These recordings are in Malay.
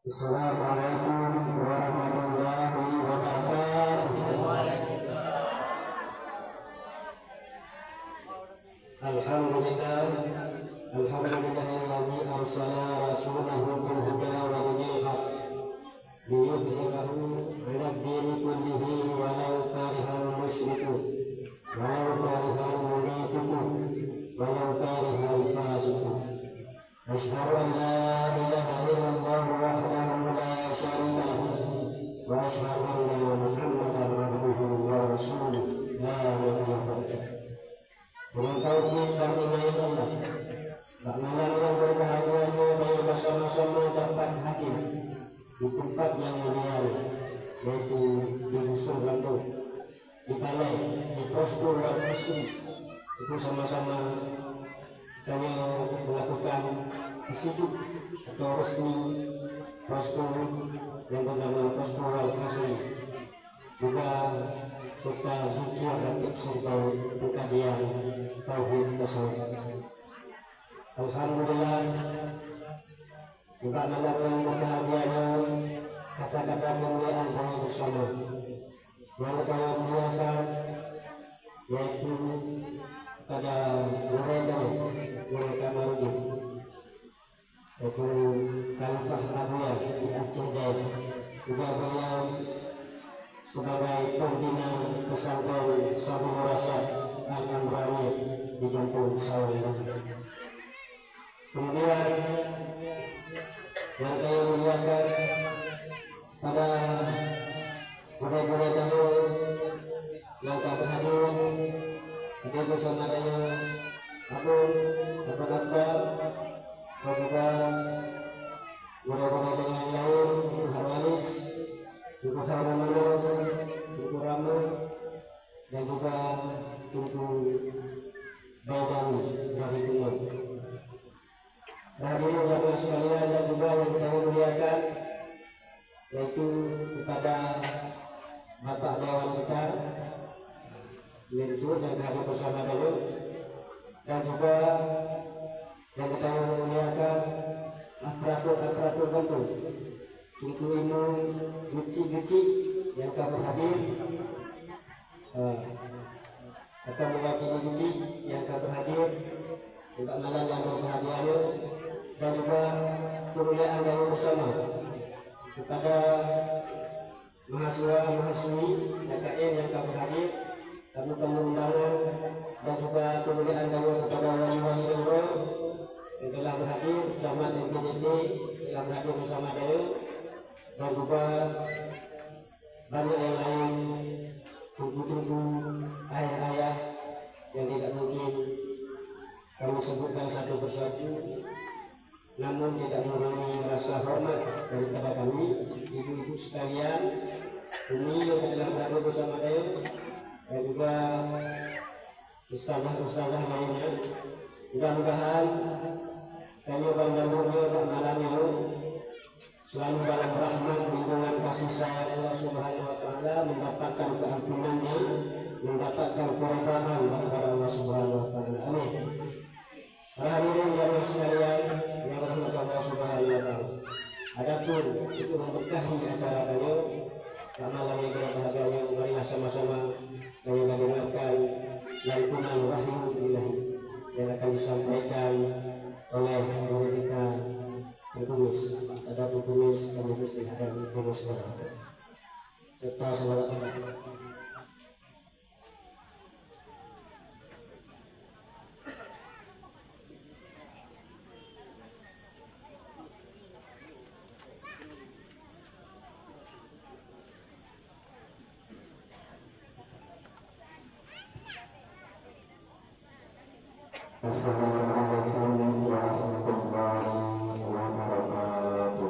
Assalamualaikum warahmatullahi wabarakatuh. Alhamdulillah, alhamdulillahillazi arsala rasulahu bil huda wa dinil haq liyudhhirahu 'ala ad-dini kullihi walau karihal musyrikun walau karihal munafiqun walau karihal fasiqun. Asyhadu an la ilaha illallah wahdahu la syarika lahu wa asyhadu anna Muhammadan abduhu wa rasuluh la nabiyya ba'dahu. Dengan taufik dan inayah Allah, tak malam yang berbahagia ini bersama-sama dapat hadir di tempat yang mulia, yaitu di Dusun Bandung, di balai, di posko Al-Fasli. Itu sama-sama kami melakukan isidik atau resmi posko yang bernama posko Al-Fasli, juga serta zikir ratib serta pengkajian tauhid tasawuf. Alhamdulillah, juga malam yang berbahagia kata-kata kemuliaan kami bersama yang kami muliakan, yaitu pada murid yang Kamarudin, yaitu Khalifah Abuya di Aceh Jaya. Juga beliau sebagai pembina pesantren Sabung Rasyad Al-Amrani di Kampung Sawah. Kemudian yang kami muliakan pada murid-murid yang kami hadir, hadir bersama dengan Abun, Abun Afdal, dan juga murid-murid yang lain, Harwanis, Ibu Khairul Manaf, Ibu Rama, dan juga Ibu Baydani dari Timur. Hadirin jamaah sekalian dan juga yang kami muliakan, yaitu kepada Bapak Dewan kita, Mirjur yang hadir bersama dulu, dan juga yang kita muliakan Akratul Bandung, Ibu Gici yang kami hadir, atau mewakili Gici yang kami hadir juga malam yang berbahagia, dan juga kemuliaan kami bersama kepada mahasiswa-mahasiswi KKN yang kami hadir, tamu-tamu undangan, dan juga kemuliaan kami kepada wali-wali negara yang telah berhadir, camat MPDP telah berhadir bersama kami, dan juga banyak yang lain, tubuh-tubuh, ayah-ayah yang tidak mungkin kami sebutkan satu persatu, namun tidak mengurangi rasa hormat daripada kami, ibu-ibu sekalian, Umi yang telah berada bersama saya, dan juga ustazah-ustazah lainnya. Mudah-mudahan kami bandamurnya pada malam ini selalu dalam rahmat lindungan kasih sayang Allah Subhanahu wa Ta'ala, mendapatkan keampunannya, mendapatkan keridhaan daripada Allah Subhanahu wa Ta'ala. Amin. Hadirin jamaah sekalian yang dirahmati Allah Subhanahu wa Ta'ala, adapun untuk memberkahi acara kami malam yang berbahagia, marilah sama-sama kami mendengarkan lantunan wahyu ilahi yang akan disampaikan oleh murid kita Kumis. Ada Kumis kami persilakan Kumis serta salawat Allah. Assalamualaikum warahmatullahi wabarakatuh.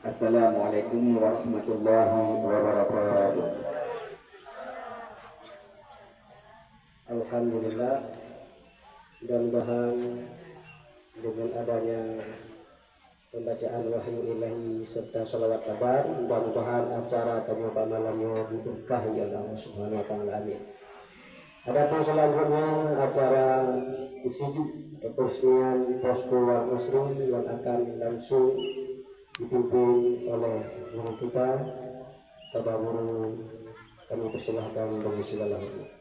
Assalamualaikum warahmatullahi wabarakatuh. Alhamdulillah, mudah-mudahan dengan adanya pembacaan wahyu ilahi serta salawat kabar, mudah-mudahan acara tamu malamnya diberkahi oleh Allah Subhanahu wa taala. Amin. Adapun selanjutnya acara disujud peresmian posko Wal Masri yang akan langsung dipimpin oleh guru kita, Bapak Guru, kami persilahkan dengan segala hormat.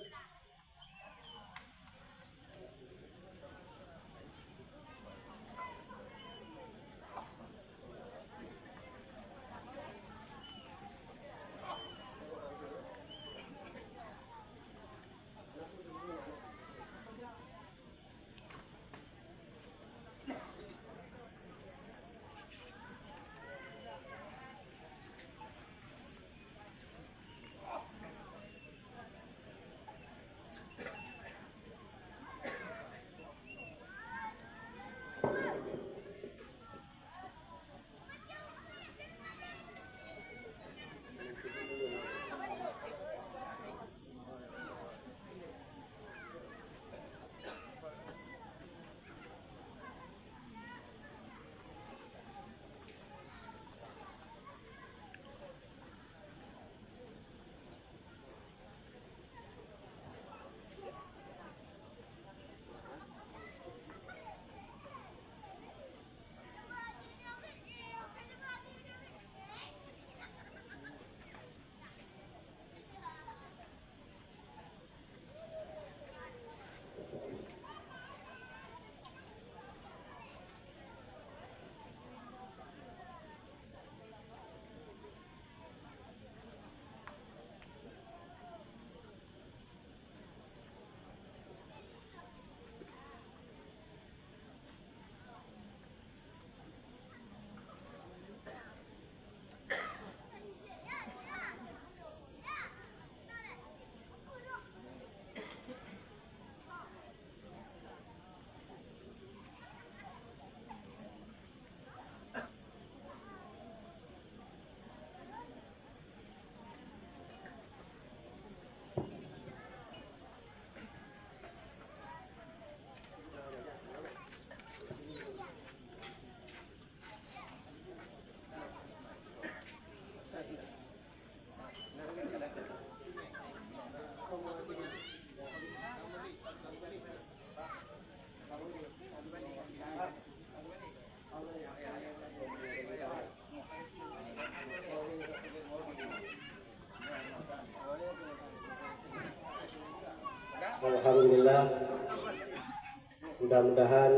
Mudah-mudahan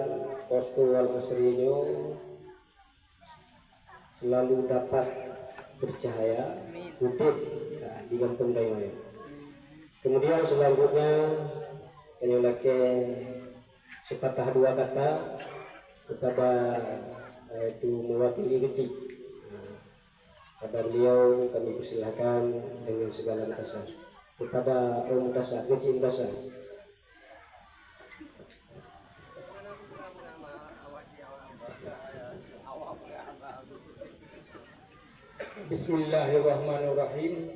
posko Wal Masrinyo selalu dapat bercahaya hidup di kampung Dayoyo. Kemudian selanjutnya kami lagi sepatah dua kata kepada itu mewakili kecil. Kepada beliau kami persilakan dengan segala kasar. Kepada Om Kasar, kecil Kasar. Bismillahirrahmanirrahim.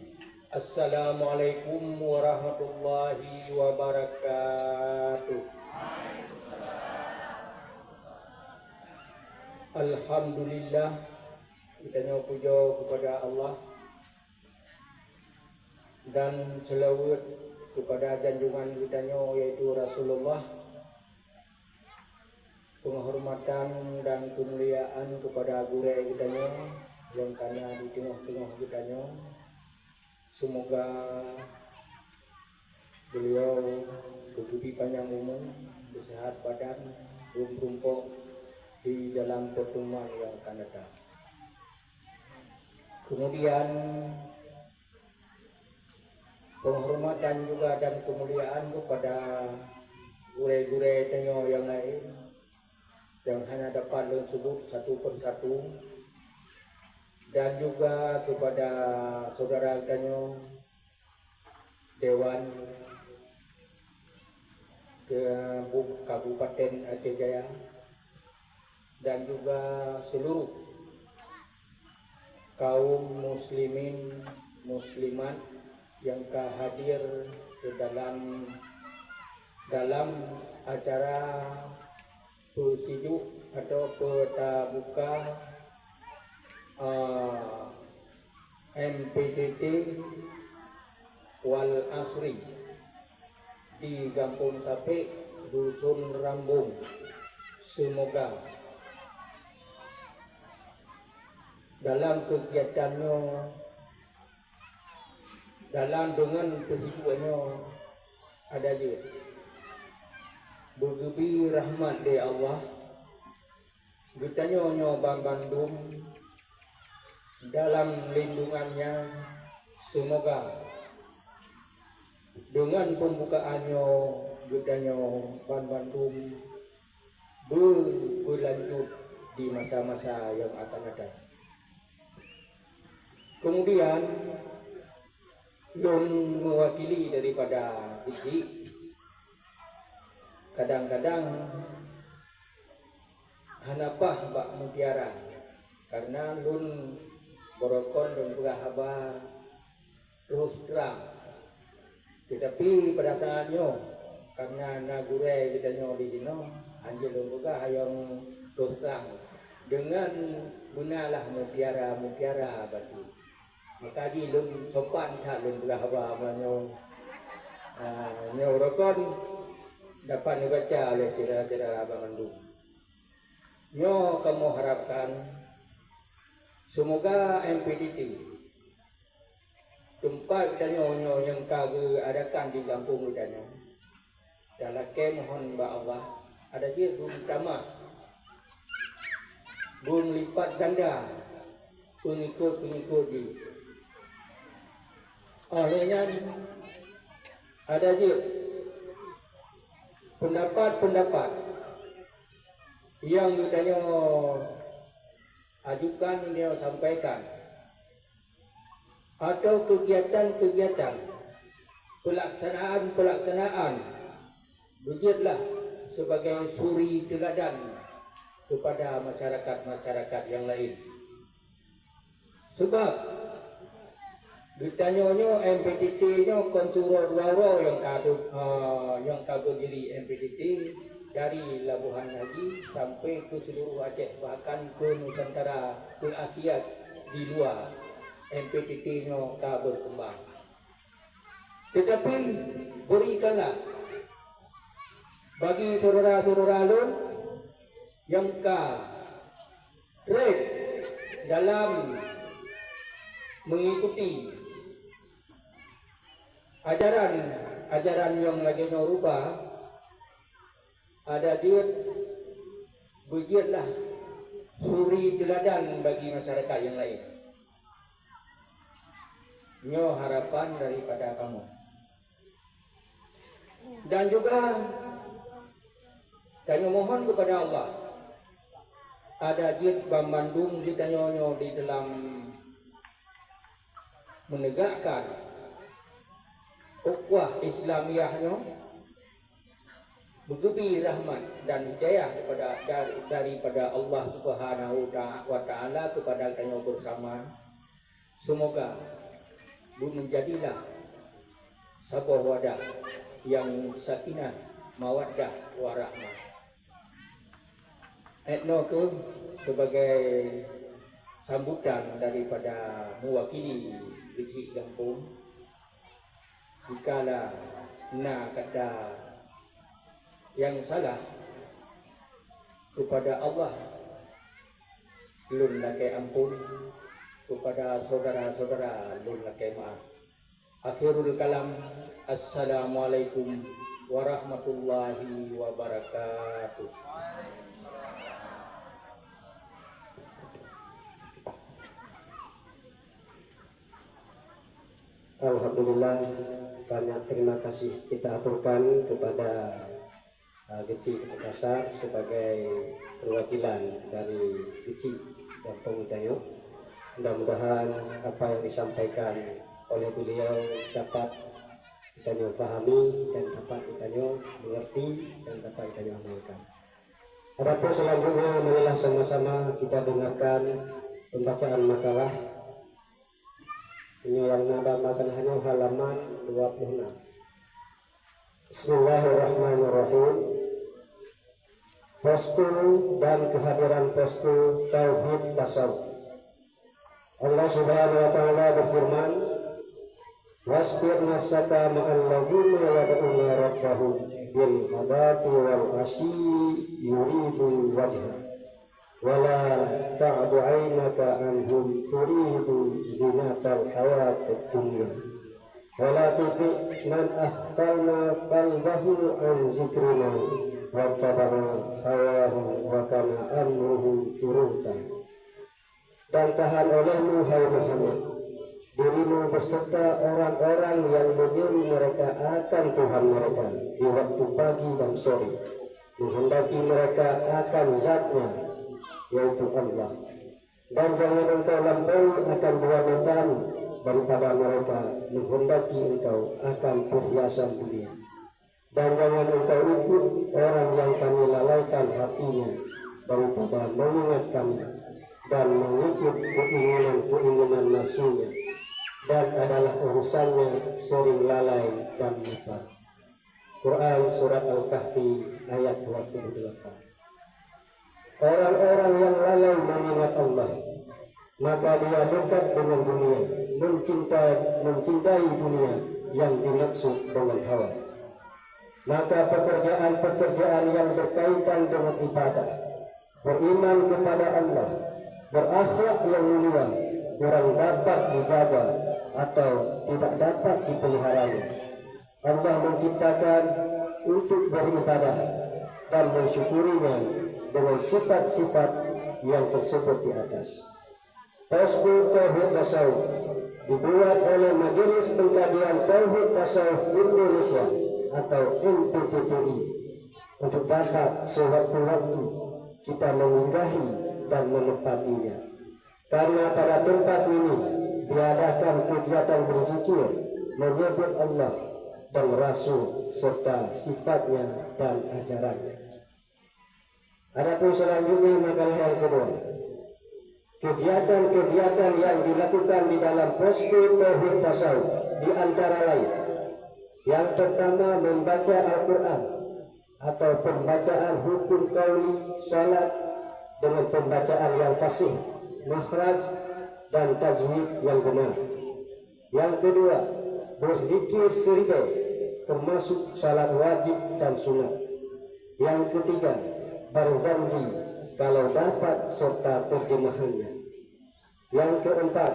Assalamualaikum warahmatullahi wabarakatuh. Alhamdulillah, kita puja kepada Allah dan selawat kepada junjungan kita yaitu Rasulullah. Penghormatan dan kemuliaan kepada guru kita yang karena di tengah-tengah kita. Semoga beliau berbudi panjang umur, bersehat badan, rumpuk di dalam pertemuan yang akan datang. Kemudian penghormatan juga dan kemuliaan kepada guru-guru tanyo yang lain yang hanya dapat disebut satu persatu, dan juga kepada saudara tanyo Dewan ke Kabupaten Aceh Jaya dan juga seluruh kaum muslimin muslimat yang hadir ke dalam acara persijuk atau peta buka MPTT Wal Asri di Kampung Sape, Dusun Rambung. Semoga dalam kegiatannya, dalam dengan persijuannya ada juga bergebi rahmat dari Allah. Kita Bang Bandung dalam lindungannya. Semoga dengan pembukaannya budaya Bang Bandung berlanjut di masa-masa yang akan datang. Kemudian Don mewakili daripada isi, kadang-kadang hanapah Mbak Mutiara karena Lun borokon dan berahaba terus terang, tetapi pada saatnya karena nagure kita di sini anjir juga yang terus terang dengan gunalah mutiara batu maka di Lun sopan tak Lun berahaba menyo borokon dapat dibaca oleh saudara-saudara Abang Bandung. Nyo kamu harapkan semoga MPTT tempat kita nyo yang kagak adakan di kampung kita nyo dalam mohon ba Allah ada dia utama belum lipat ganda pengikut di olehnya ada dia pendapat yang ditanya ajukan dia sampaikan atau kegiatan pelaksanaan begitulah sebagai suri teladan kepada masyarakat yang lain. Sebab ditanya MPTT konsuro dua yang kagak diri MPTT dari Labuhan Haji sampai ke seluruh Aceh, bahkan ke Nusantara, ke Asia di luar MPTT-nya berkembang. Tetapi berikanlah bagi saudara-saudara Lun yang trade dalam mengikuti ajaran yang lagi rubah ada dia bergiatlah suri teladan bagi masyarakat yang lain. Nyo harapan daripada kamu. Dan juga kami mohon kepada Allah, ada jid Bandung kita nyo di dalam menegakkan ukhuwah Islamiyahnya, begitu rahmat dan hidayah daripada Allah Subhanahu wa Ta'ala kepada kami bersama. Semoga menjadilah sebuah wadah yang sakinah, mawaddah, warahmah. Etno ke sebagai sambutan daripada mewakili Kecik Kampung. Jikalau nak kata yang salah kepada Allah, lun lakai ampun, kepada saudara-saudara lun lakai maaf. Akhirul kalam, assalamualaikum warahmatullahi wabarakatuh. Alhamdulillah, banyak terima kasih kita aturkan kepada Kecik Kasar sebagai perwakilan dari Kecik dan Pemudayo. Mudah-mudahan apa yang disampaikan oleh beliau dapat kita pahami dan dapat kita mengerti dan dapat kita amalkan. Adapun selanjutnya, marilah sama-sama kita dengarkan pembacaan makalah yang namakan hanya halaman 26. Bismillahirrahmanirrahim. Postu dan kehadiran postu Tauhid Tasawuf. Allah Subhanahu wa Ta'ala berfirman, wasbir nafsaka ma'al ladzina yad'una rabbahum bil ghadati wal 'ashyi yuridu wajha wala ta'du 'ainaka anhum turidu zinatal hayatid dunya wala tuti man aghfalna qalbahu an zikrina wa taba'a hawahu wa kana amruhu furuta. Dan tahan olehmu hai Muhammad dirimu beserta orang-orang yang berdiri mereka akan Tuhan mereka di waktu pagi dan sore, menghendaki mereka akan zatnya yaitu Allah, dan jangan engkau lampaui akan dua matamu daripada mereka menghendaki engkau akan perhiasan dunia, dan jangan engkau ikut orang yang kami lalaikan hatinya daripada mengingat kami dan mengikut keinginan-keinginan nafsunya, dan adalah urusannya sering lalai dan lupa. Quran Surat Al-Kahfi ayat 28. Orang-orang yang lalai mengingat Allah, maka dia dekat dengan dunia, mencintai dunia yang dimaksud dengan hawa. Maka pekerjaan-pekerjaan yang berkaitan dengan ibadah, beriman kepada Allah, berakhlak yang mulia, kurang dapat dijaga atau tidak dapat dipeliharanya. Allah menciptakan untuk beribadah dan mensyukurinya dengan sifat-sifat yang tersebut di atas. Posko Tauhid Tasawuf dibuat oleh Majelis Pengkajian Tauhid Tasawuf Indonesia atau MPTTI untuk dapat sewaktu-waktu kita menginggahi dan menempatinya. Karena pada tempat ini diadakan kegiatan berzikir, menyebut Allah dan Rasul serta sifatnya dan ajarannya. Adapun selanjutnya makalah yang kedua, kegiatan-kegiatan yang dilakukan di dalam posko Tauhid Tasawuf di antara lain, yang pertama membaca Al-Quran atau pembacaan hukum qauli salat dengan pembacaan yang fasih, makhraj dan tajwid yang benar. Yang kedua, berzikir seribu termasuk salat wajib dan sunat. Yang ketiga, berzanji kalau dapat serta terjemahannya. Yang keempat,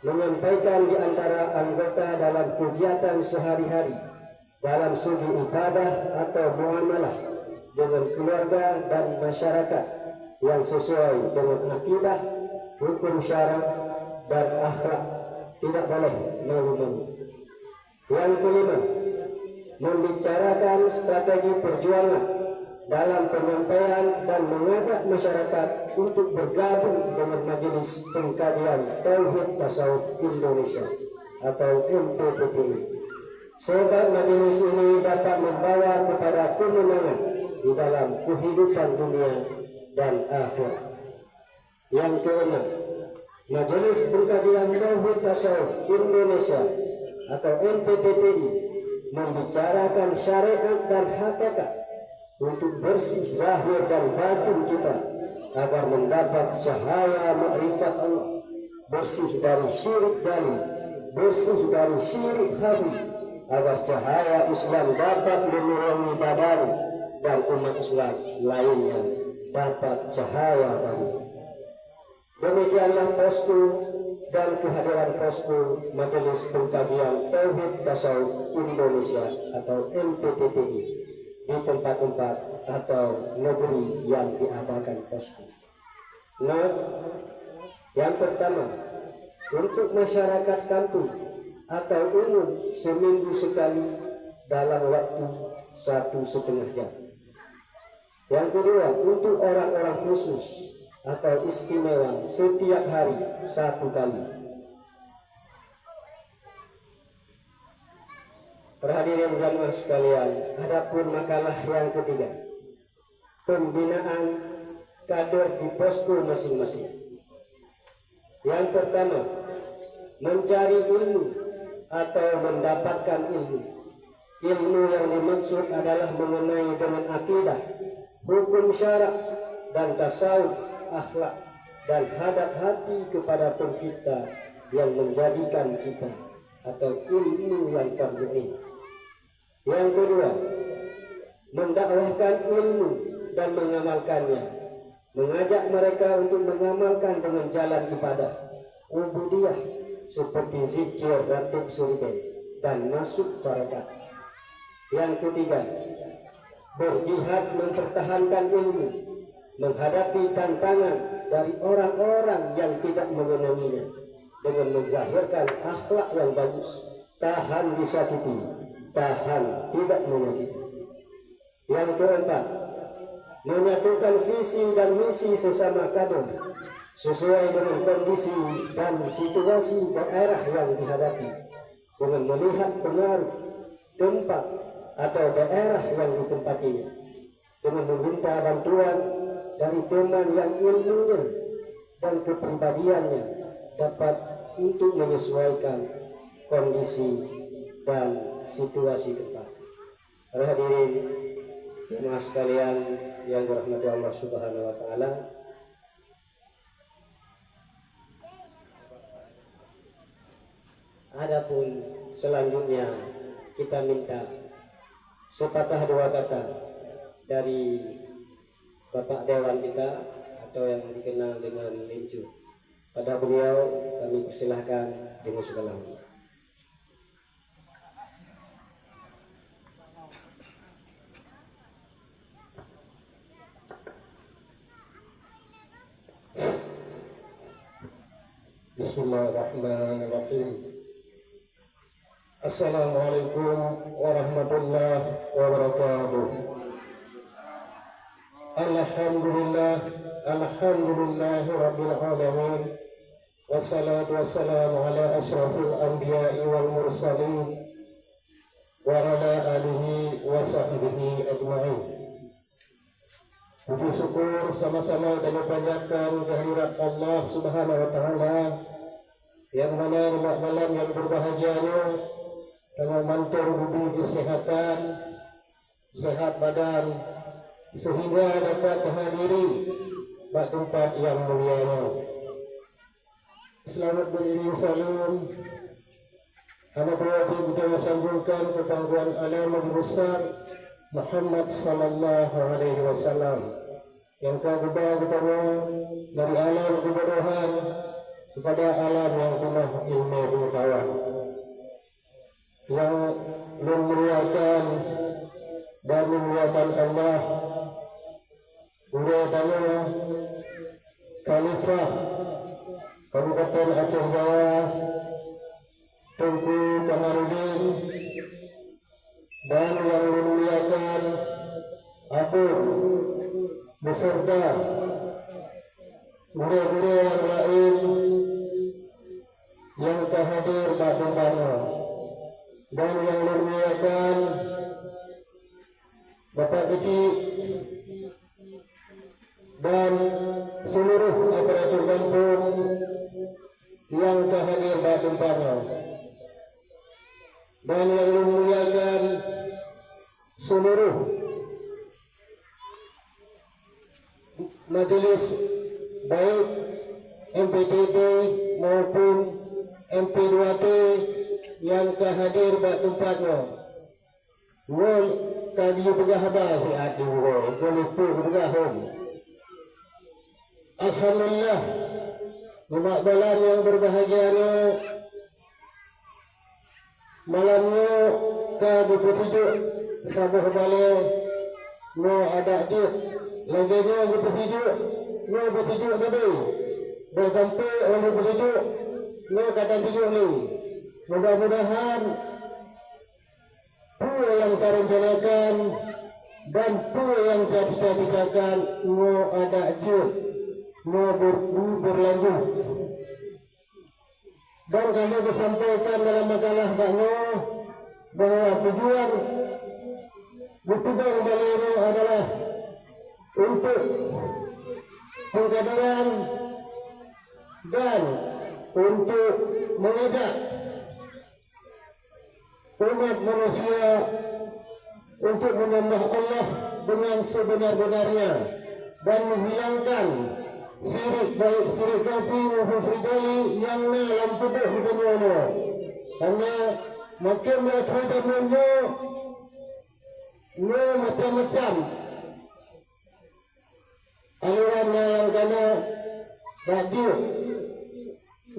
menyampaikan di antara anggota dalam kegiatan sehari-hari dalam segi ibadah atau muamalah dengan keluarga dan masyarakat yang sesuai dengan akidah, hukum syara dan akhlak, tidak boleh malu-malu. Yang kelima, membicarakan strategi perjuangan dalam penyampaian dan mengajak masyarakat untuk bergabung dengan Majelis Pengkajian Tauhid Tasawuf Indonesia atau MPTTI, sebab majelis ini dapat membawa kepada kemenangan di dalam kehidupan dunia dan akhirat. Yang keenam, Majelis Pengkajian Tauhid Tasawuf Indonesia atau MPTTI membicarakan syariat dan hakikat untuk bersih zahir dan batin kita agar mendapat cahaya makrifat Allah, bersih dari syirik jali, bersih dari syirik khafi, agar cahaya Islam dapat menerangi badan dan umat Islam lainnya dapat cahaya baru. Demikianlah posko dan kehadiran posko Majelis Pengkajian Tauhid Tasawuf Indonesia atau MPTTI di tempat-tempat atau negeri yang diadakan posko. Notes, yang pertama, untuk masyarakat kampung atau umum seminggu sekali dalam waktu 1,5 jam. Yang kedua, untuk orang-orang khusus atau istimewa setiap hari 1 kali. Hadirin jamaah sekalian, adapun makalah yang ketiga, pembinaan kader di posko masing-masing. Yang pertama, mencari ilmu atau mendapatkan ilmu. Ilmu yang dimaksud adalah mengenai dengan akidah, hukum syarak dan tasawuf, akhlak dan hadap hati kepada pencipta yang menjadikan kita, atau ilmu yang fardu ain. Yang kedua, mendakwahkan ilmu dan mengamalkannya, mengajak mereka untuk mengamalkan dengan jalan ibadah, ubudiyah seperti zikir, ratib surga dan masuk tarekat. Yang ketiga, berjihad mempertahankan ilmu, menghadapi tantangan dari orang-orang yang tidak mengenalinya dengan menzahirkan akhlak yang bagus, tahan disakiti, tahan tidak menyakiti. Yang keempat, menyatukan visi dan misi sesama kader sesuai dengan kondisi dan situasi daerah yang dihadapi, dengan melihat pengaruh tempat atau daerah yang ditempatinya, dengan meminta bantuan dari teman yang ilmunya dan kepribadiannya dapat untuk menyesuaikan kondisi dan situasi tempat. Hadirin jemaah sekalian yang dirahmati Allah Subhanahu wa taala, adapun selanjutnya kita minta sepatah dua kata dari Bapak Dewan kita atau yang dikenal dengan Lincu. Pada beliau kami persilahkan dengan segala hormat. Bismillahirrahmanirrahim. Assalamualaikum warahmatullahi wabarakatuh. Alhamdulillah, alhamdulillahi rabbil alamin. Wassalatu wassalamu ala asyrafil anbiya'i wal mursalin wa ala alihi wa sahbihi ajma'in. Puji syukur sama-sama kami panjatkan kehadirat Allah Subhanahu wa taala yang mana malam yang berbahagianya dengan mantur budi kesehatan, sehat badan, sehingga dapat menghadiri tempat yang mulia. Selamat beriring salam. Anak berarti kita sanjungkan ke pangkuan alam besar Muhammad sallallahu alaihi wasallam yang kagubah utama dari alam kebodohan kepada alam yang penuh ilmu pengetahuan, yang memuliakan dan memuliakan Allah Guru Tanu Khalifah Kabupaten Aceh Jaya Tengku Kamarudin dan yang memuliakan aku beserta guru-guru yang lain yang hadir pada pano dan yang memuliakan Bapak kecil dan seluruh aparatur kampung yang hadir pada pano dan yang memuliakan seluruh majelis baik MPTT maupun MP2T yang hadir pada tempatnya. Wal tadi bergahabar si adi boleh tu bergahum. Alhamdulillah, umat balan yang berbahagia ni malamnya ka diperhidup sabah balik no ada dia lagi ni diperhidup no berhidup tadi bersampai orang berhidup no kata hidup ni. Mudah-mudahan pu yang terencanakan dan pu yang dicita-citakan no ada dia no berlanjut. Dan kami disampaikan dalam makalah bakno bahawa tujuan bertudang balero adalah untuk pengkaderan dan untuk mengajak umat manusia untuk menyembah Allah dengan sebenar-benarnya dan menghilangkan sirik baik sirik kafir maupun sirik gali yang dalam tubuh dunia. Karena makin mereka temunya macam-macam aliran yang kena radio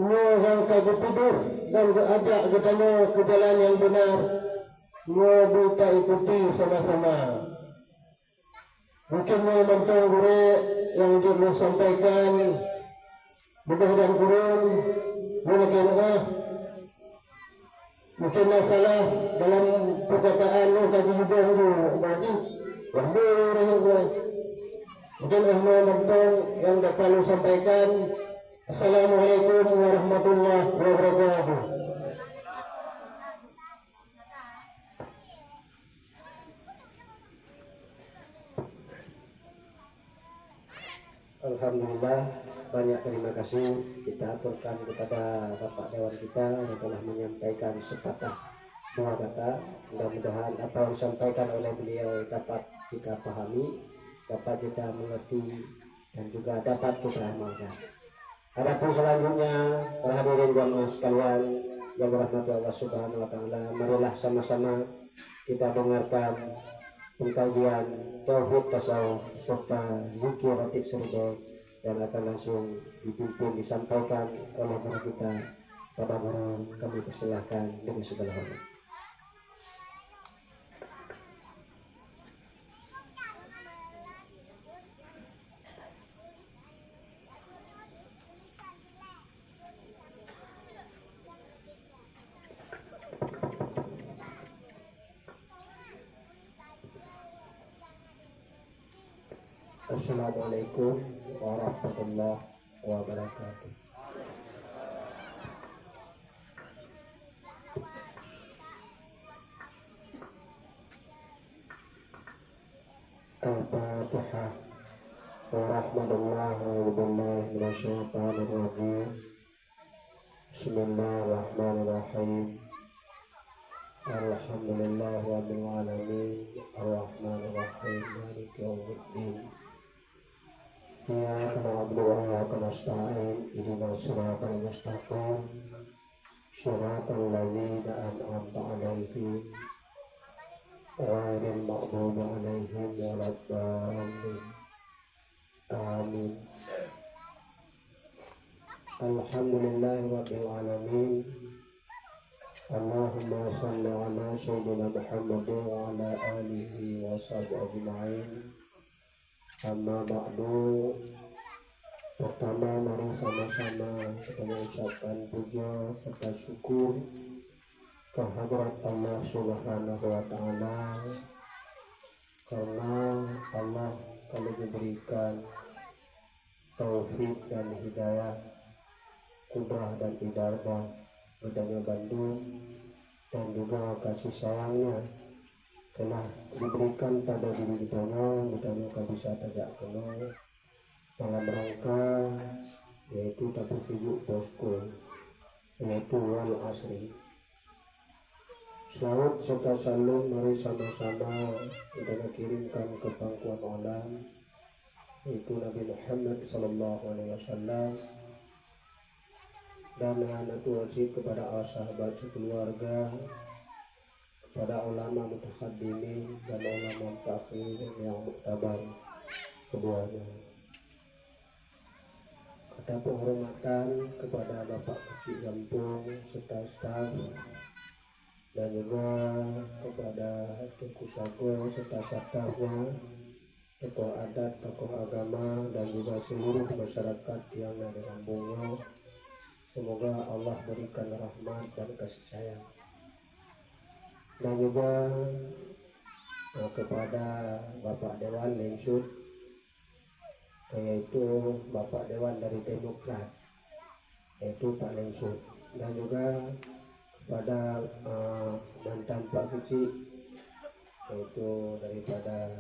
yang kagak tuduh dan ajak ketemu ke jalan yang benar. Kita ikuti sama-sama. Mungkin mentang guru yang dia sampaikan mudah-mudahan kurang mungkin masalah dalam perkataan tadi juga bagi mungkin mentang yang dapat lu sampaikan. Assalamualaikum warahmatullahi wabarakatuh. Alhamdulillah, banyak terima kasih kita aturkan kepada Bapak Dewan kita yang telah menyampaikan sepatah dua kata. Mudah-mudahan apa yang disampaikan oleh beliau dapat kita pahami, dapat kita mengerti, dan juga dapat kita amalkan. Adapun selanjutnya, para hadirin jamaah sekalian yang dirahmati Allah Subhanahu wa taala, marilah sama-sama kita dengarkan pengkajian tauhid tasawuf serta zikir ratib serba yang akan langsung dipimpin disampaikan oleh guru kita Bapak Guru. Kami persilahkan dengan segala hormat. Assalamualaikum warahmatullahi wabarakatuh. Al-Fatihah. Warahmatullahi wabarakatuh. Bismillahirrahmanirrahim. Alhamdulillah rabbil alamin. Ar-Rahmanirrahim. Maliki yaumiddin. Iyyaka na'budu wa iyyaka nasta'in. Ihdinas siratal mustaqim. Shiratal ladzina an'amta 'alaihim ghairil maghdubi 'alaihim waladdallin. Amin. Alhamdulillahi rabbil alamin. Allahumma salli ala sayyidina Muhammad wa ala alihi wa sahbihi ajma'in. Amma ba'du. Pertama, mari sama-sama kita mengucapkan puja serta syukur kehadirat Allah Subhanahu wa Ta'ala, karena Allah kalau diberikan taufik dan hidayah, kudrah dan idarah Kota Bandung, dan juga kasih sayangnya telah diberikan pada diri kita, kita bisa tegak kenal dalam rangka yaitu tapi sibuk posko, yaitu wal asri. Salawat serta salam mari sama-sama kita kirimkan ke pangkuan alam, yaitu Nabi Muhammad sallallahu alaihi wasallam, dan anak wajib kepada sahabat sekeluarga, kepada ulama mutakhaddimin dan ulama mutaakhirin yang muktabar keduanya. Kata penghormatan kepada Bapak Kecil Gampung serta staf, dan juga kepada Tuku Sago serta stafnya, tokoh adat, tokoh agama, dan juga seluruh masyarakat yang ada di kampungnya. Semoga Allah berikan rahmat dan kasih sayang. Dan juga kepada Bapak Dewan Lensud, yaitu Bapak Dewan dari Demokrat, yaitu Pak Lensud, dan juga kepada mantan Pak Kecil, yaitu daripada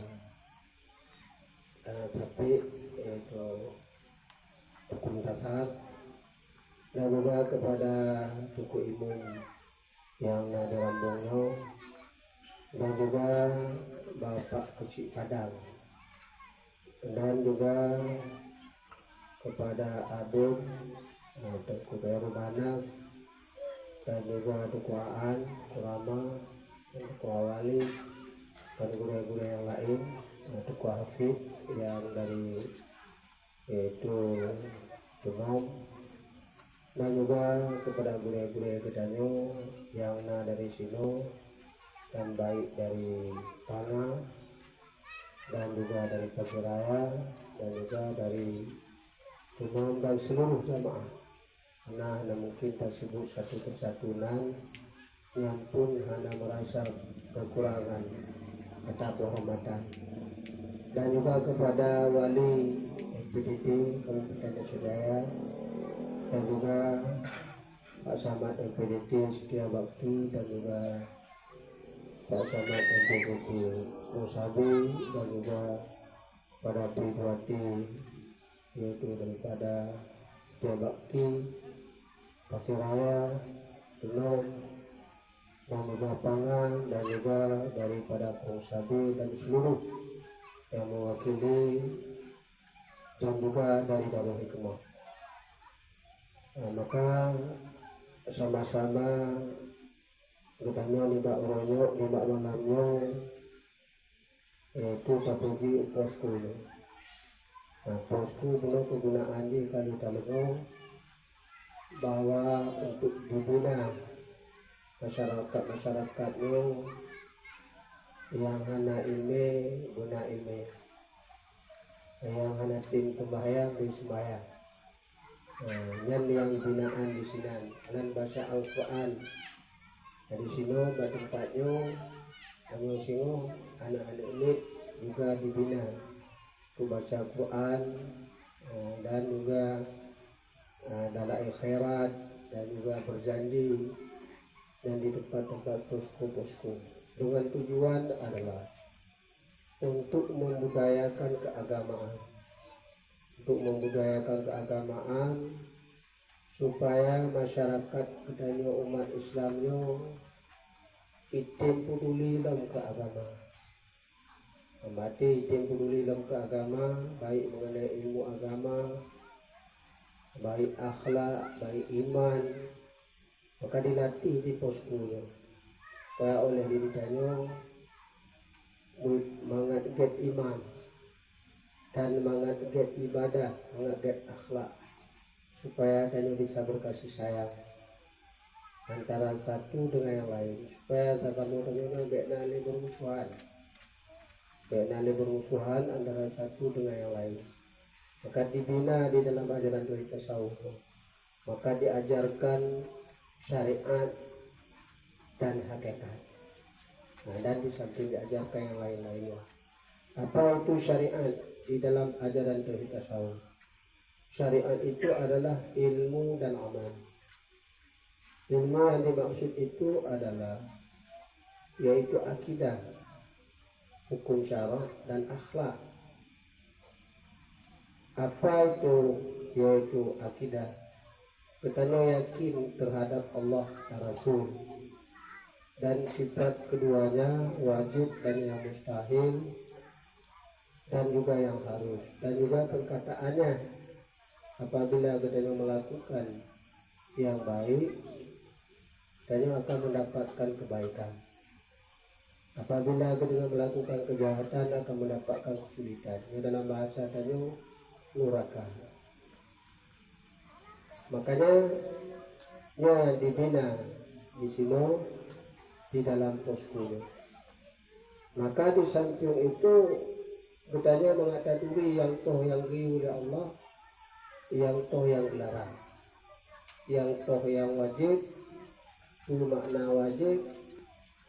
Capek, yaitu Tukun Kasar, dan juga kepada Tuku Imum yang ada Rambongno, dan juga Bapak Kecil Padang, dan juga kepada Adun, Tuku Berubana, dan juga Tuku Aan, Kurama, Tuku Awali, dan guru-guru yang lain, Tuku Hafid yang dari yaitu Tunom, dan juga kepada guru-guru Gedanyo yang dari Sino, dan baik dari Tanah, dan juga dari Pasiraya, dan juga dari Tunom, dan seluruh jamaah. Karena mungkin tersebut satu persatuan yang pun hanya merasa kekurangan kata penghormatan. Dan juga kepada wali PDT Kabupaten Surabaya, dan juga Pak Samad MPDT Setia Bakti, dan juga Pak Samad MPDT Musabi, dan juga pada Pribadi yaitu daripada Setia Bakti Pasiraya, Tunom, dan juga Pangan, dan juga daripada Musabi, dan seluruh yang mewakili, dan juga dari Darul Hikmah. Maka sama-sama bertanya lima orangnya, lima malamnya, yaitu Papuji posko. Posko belum kegunaan di kali Talego bahwa untuk dibina masyarakat-masyarakatnya yang hana ilme guna ilme, yang hana tim sembahyang di sembahyang. Yang binaan di sini dan bahasa Al-Quran dari sini tempatnya anu singo anak-anak ini juga dibina ku baca Quran, dan juga dalai khairat, dan juga berjanji, dan di tempat-tempat posko-posko dengan tujuan adalah untuk membudayakan keagamaan, supaya masyarakat kita umat Islamnya itu peduli dalam keagamaan, peduli dalam keagamaan, baik mengenai ilmu agama, baik akhlak, baik iman, maka dilatih di poskonya supaya oleh dirinya mengat iman dan mengat ibadah, mengat akhlak, supaya dia bisa berkasih sayang. antara satu dengan yang lain, supaya kamu dengan beknali bermusuhan antara satu dengan yang lain. Maka dibina di dalam ajaran tasawuf, maka diajarkan syariat dan hakikat. Nah, dan di samping diajarkan yang lain-lainnya. Apa itu syariat di dalam ajaran tasawuf? Syariat itu adalah ilmu dan amal. Ilmu yang dimaksud itu adalah yaitu akidah, hukum syara dan akhlak. Apa itu yaitu akidah? Kita yakin terhadap Allah dan Rasul, dan sifat keduanya wajib dan yang mustahil, dan juga yang harus, dan juga perkataannya apabila kita melakukan yang baik dan akan mendapatkan kebaikan, apabila kita melakukan kejahatan akan mendapatkan kesulitan. Ini dalam bahasa Tanyo neraka. Makanya yang dibina di sini di dalam posko. Maka di samping itu bertanya mengatakan yang toh yang riu oleh Allah, yang toh yang dilarang, yang toh yang wajib bermakna wajib,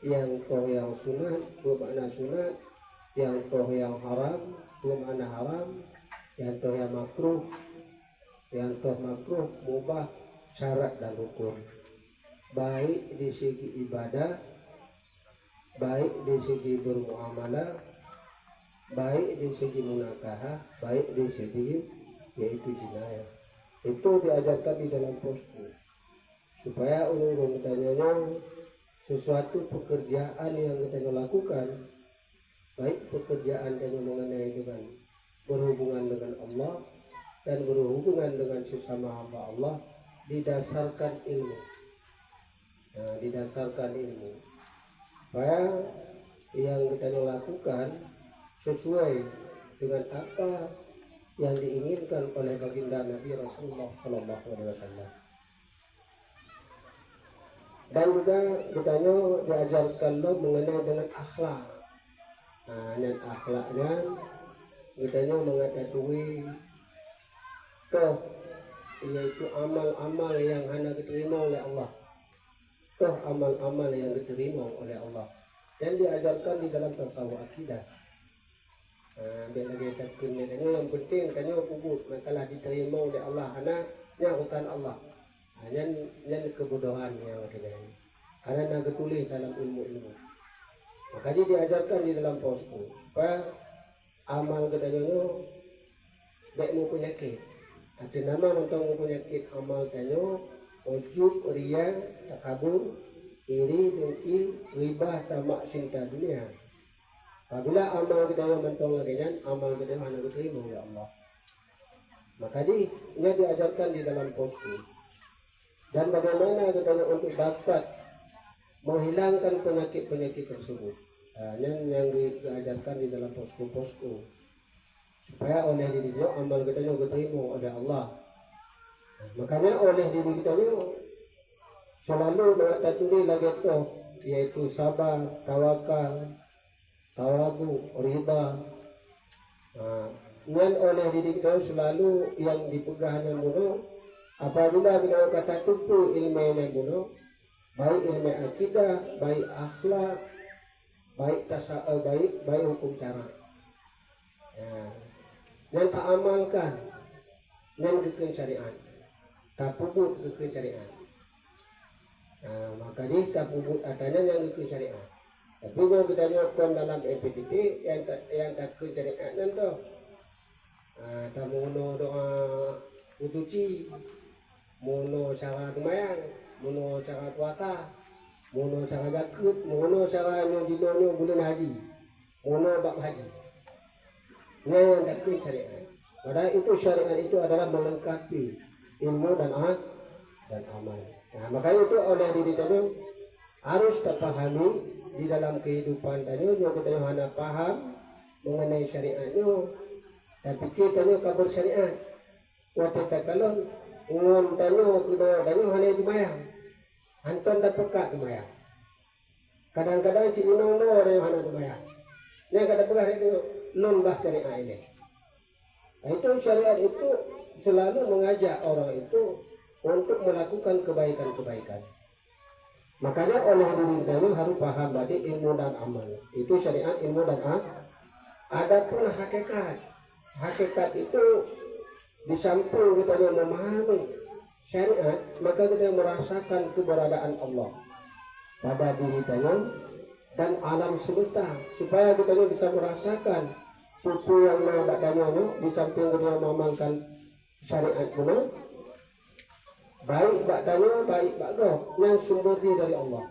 yang toh yang sunat bermakna sunat, yang toh yang haram bermakna haram, yang toh yang makruh, yang toh makruh mubah, syarat dan hukum, baik di segi ibadah, baik di segi bermuamalah, baik di segi munakahah, baik di segi yaitu jinayah. Itu diajarkan di dalam posko, supaya ulun bertanya sesuatu pekerjaan yang kita lakukan, baik pekerjaan yang mengenai dengan berhubungan dengan Allah dan berhubungan dengan sesama hamba Allah, didasarkan ilmu. Nah, didasarkan ilmu, supaya yang kita lakukan sesuai dengan apa yang diinginkan oleh baginda Nabi Rasulullah SAW. Dan juga kita diajarkan lo mengenai dengan akhlak. Nah, dan akhlaknya kita mengetahui toh yaitu amal-amal yang hanya diterima oleh Allah, toh amal-amal yang diterima oleh Allah, dan diajarkan di dalam tasawuf akidah. Bila kita kena yang penting kanya kubut makalah diterima oleh Allah, anaknya bukan Allah. Yang kebodohan yang kita ini, karena nak tulis dalam ilmu-ilmu. Maka dia diajarkan di dalam posko supaya amal kita nyo baik mau penyakit. Ada nama untuk penyakit amal tanyo ujub, riya, takabur, iri, dengki, ribah, tamak, cinta dunia. Apabila amal kita yang mentong lagi kan, amal kita hanya diterima oleh Allah. Maka dia diajarkan di dalam posko. Dan bagaimana kita untuk dapat menghilangkan penyakit-penyakit tersebut. Yang diajarkan di dalam posko-posko, supaya oleh diri kita amal kita yang diterima oleh Allah. Makanya oleh diri kita selalu mengatakan lagi itu, yaitu sabar, tawakal, tawagu, riba. Dan oleh diri kita selalu yang dipegahnya mulu. Apabila kita kata tupu ilmu yang mulu, baik ilmu akidah, baik akhlak, baik hukum cara. Yang tak amalkan, yang dikena syariat, tak puput dikena syariat. Maka dia tak puput adanya yang dikena syariat. Tapi kalau kita nyokon dalam EPDT yang tak kena syariat nanti, tak mono doa utuci, mono cara kemayang, mono cara puasa, mono cara jakut, mono cara nyodino bulan haji, mono bab haji. Ini yang tak kena syariat. Padahal itu syariat itu adalah melengkapi ilmu dan amal. Nah, makanya itu oleh diri kita harus terpahami di dalam kehidupan tadi. Yang kita hanya paham mengenai syariatnya, tapi kita kabar syariat. Waktu kita kalau ngon tano kita hanya dibayang. Anton dah peka tumayang. Kadang-kadang cik inong no orang yang anak tumayang. Yang kada peka itu non bah syariat ini. Itu syariat itu selalu mengajak orang itu untuk melakukan kebaikan-kebaikan. Makanya oleh diri kita harus paham tadi ilmu dan amal. Itu syariat, ilmu dan amal. Adapun hakikat. Hakikat itu di samping kita memahami syariat, maka kita merasakan keberadaan Allah pada diri kita dan alam semesta, supaya kita bisa merasakan tupu yang nadanya di samping kita mengamalkan syariat kita, baik badanya baik bago yang sumbernya dari Allah,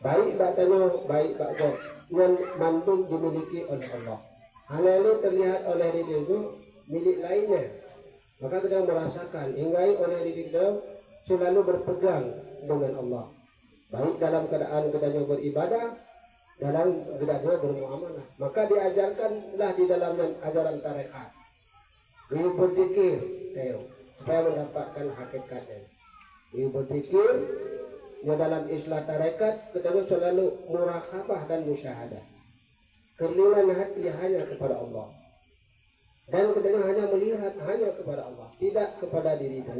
baik badanya baik bago yang mampu dimiliki oleh Allah. Hal ini terlihat oleh diri itu milik lainnya, maka kita merasakan inggai oleh diri kita selalu berpegang dengan Allah, baik dalam keadaan kita beribadah, dalam keadaan bermuamalah. Maka diajarkanlah di dalam ajaran tarekat ini berzikir supaya mendapatkan hakikatnya. Ini berzikir ya, dalam istilah tarekat kita selalu muraqabah dan musyahadah, keliling hati hanya kepada Allah, dan kita hanya melihat hanya kepada Allah, tidak kepada diri kita,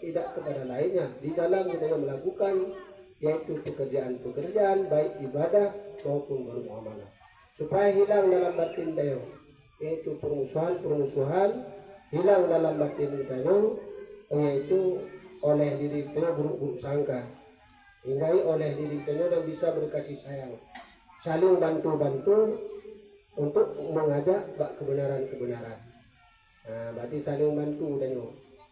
tidak kepada lainnya di dalam kita melakukan yaitu pekerjaan-pekerjaan baik ibadah maupun bermuamalah, supaya hilang dalam batin kita yaitu permusuhan, hilang dalam batin kita yaitu oleh diri kita buruk sangka, hingga oleh diri kita dan bisa berkasih sayang, saling bantu-bantu untuk mengajak kebenaran-kebenaran. Nah, berarti saling bantu dan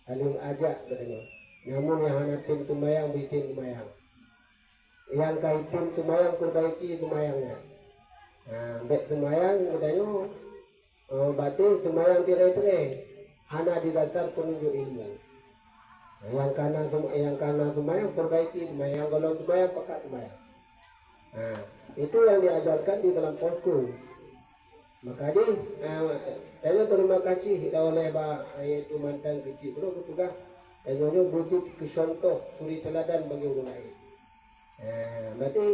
saling ajak katanya. Namun yang hanatin tumayang bikin tumayang, yang kaitin tumayang perbaiki tumayangnya. Nah, bek tumayang katanya berarti tumayang tirai-tirai hana di dasar penunjuk ilmu. Nah, yang kana tumayang perbaiki tumayang, kalau tumayang pekat tumayang. Nah, itu yang diajarkan di dalam posko. Maka saya terima kasih oleh yaitu mantan kecil bro juga yang butuh contoh suri teladan bagi orang lain. Berarti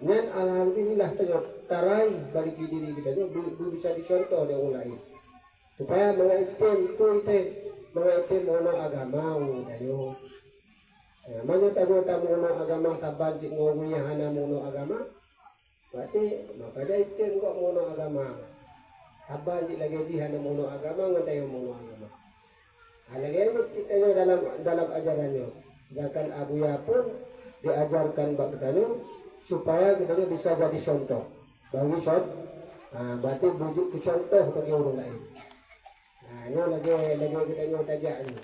dengan alhamdulillah tarai bagi diri kita bisa dicontoh oleh orang lain, supaya mengaitin mono agama dayo. Mana tamu mono agama saban cik ngomongnya hana mono agama, berarti maka dia itin kok mono agama. Abang cik lagi di hana mono agama ngantayo mono agama. Lagi kita dalam ajarannya. Sedangkan abuya pun diajarkan bab kita supaya kita bisa jadi contoh bagi berarti bujuk ke contoh bagi orang lain. Nah, ini lagi kita tajak ni.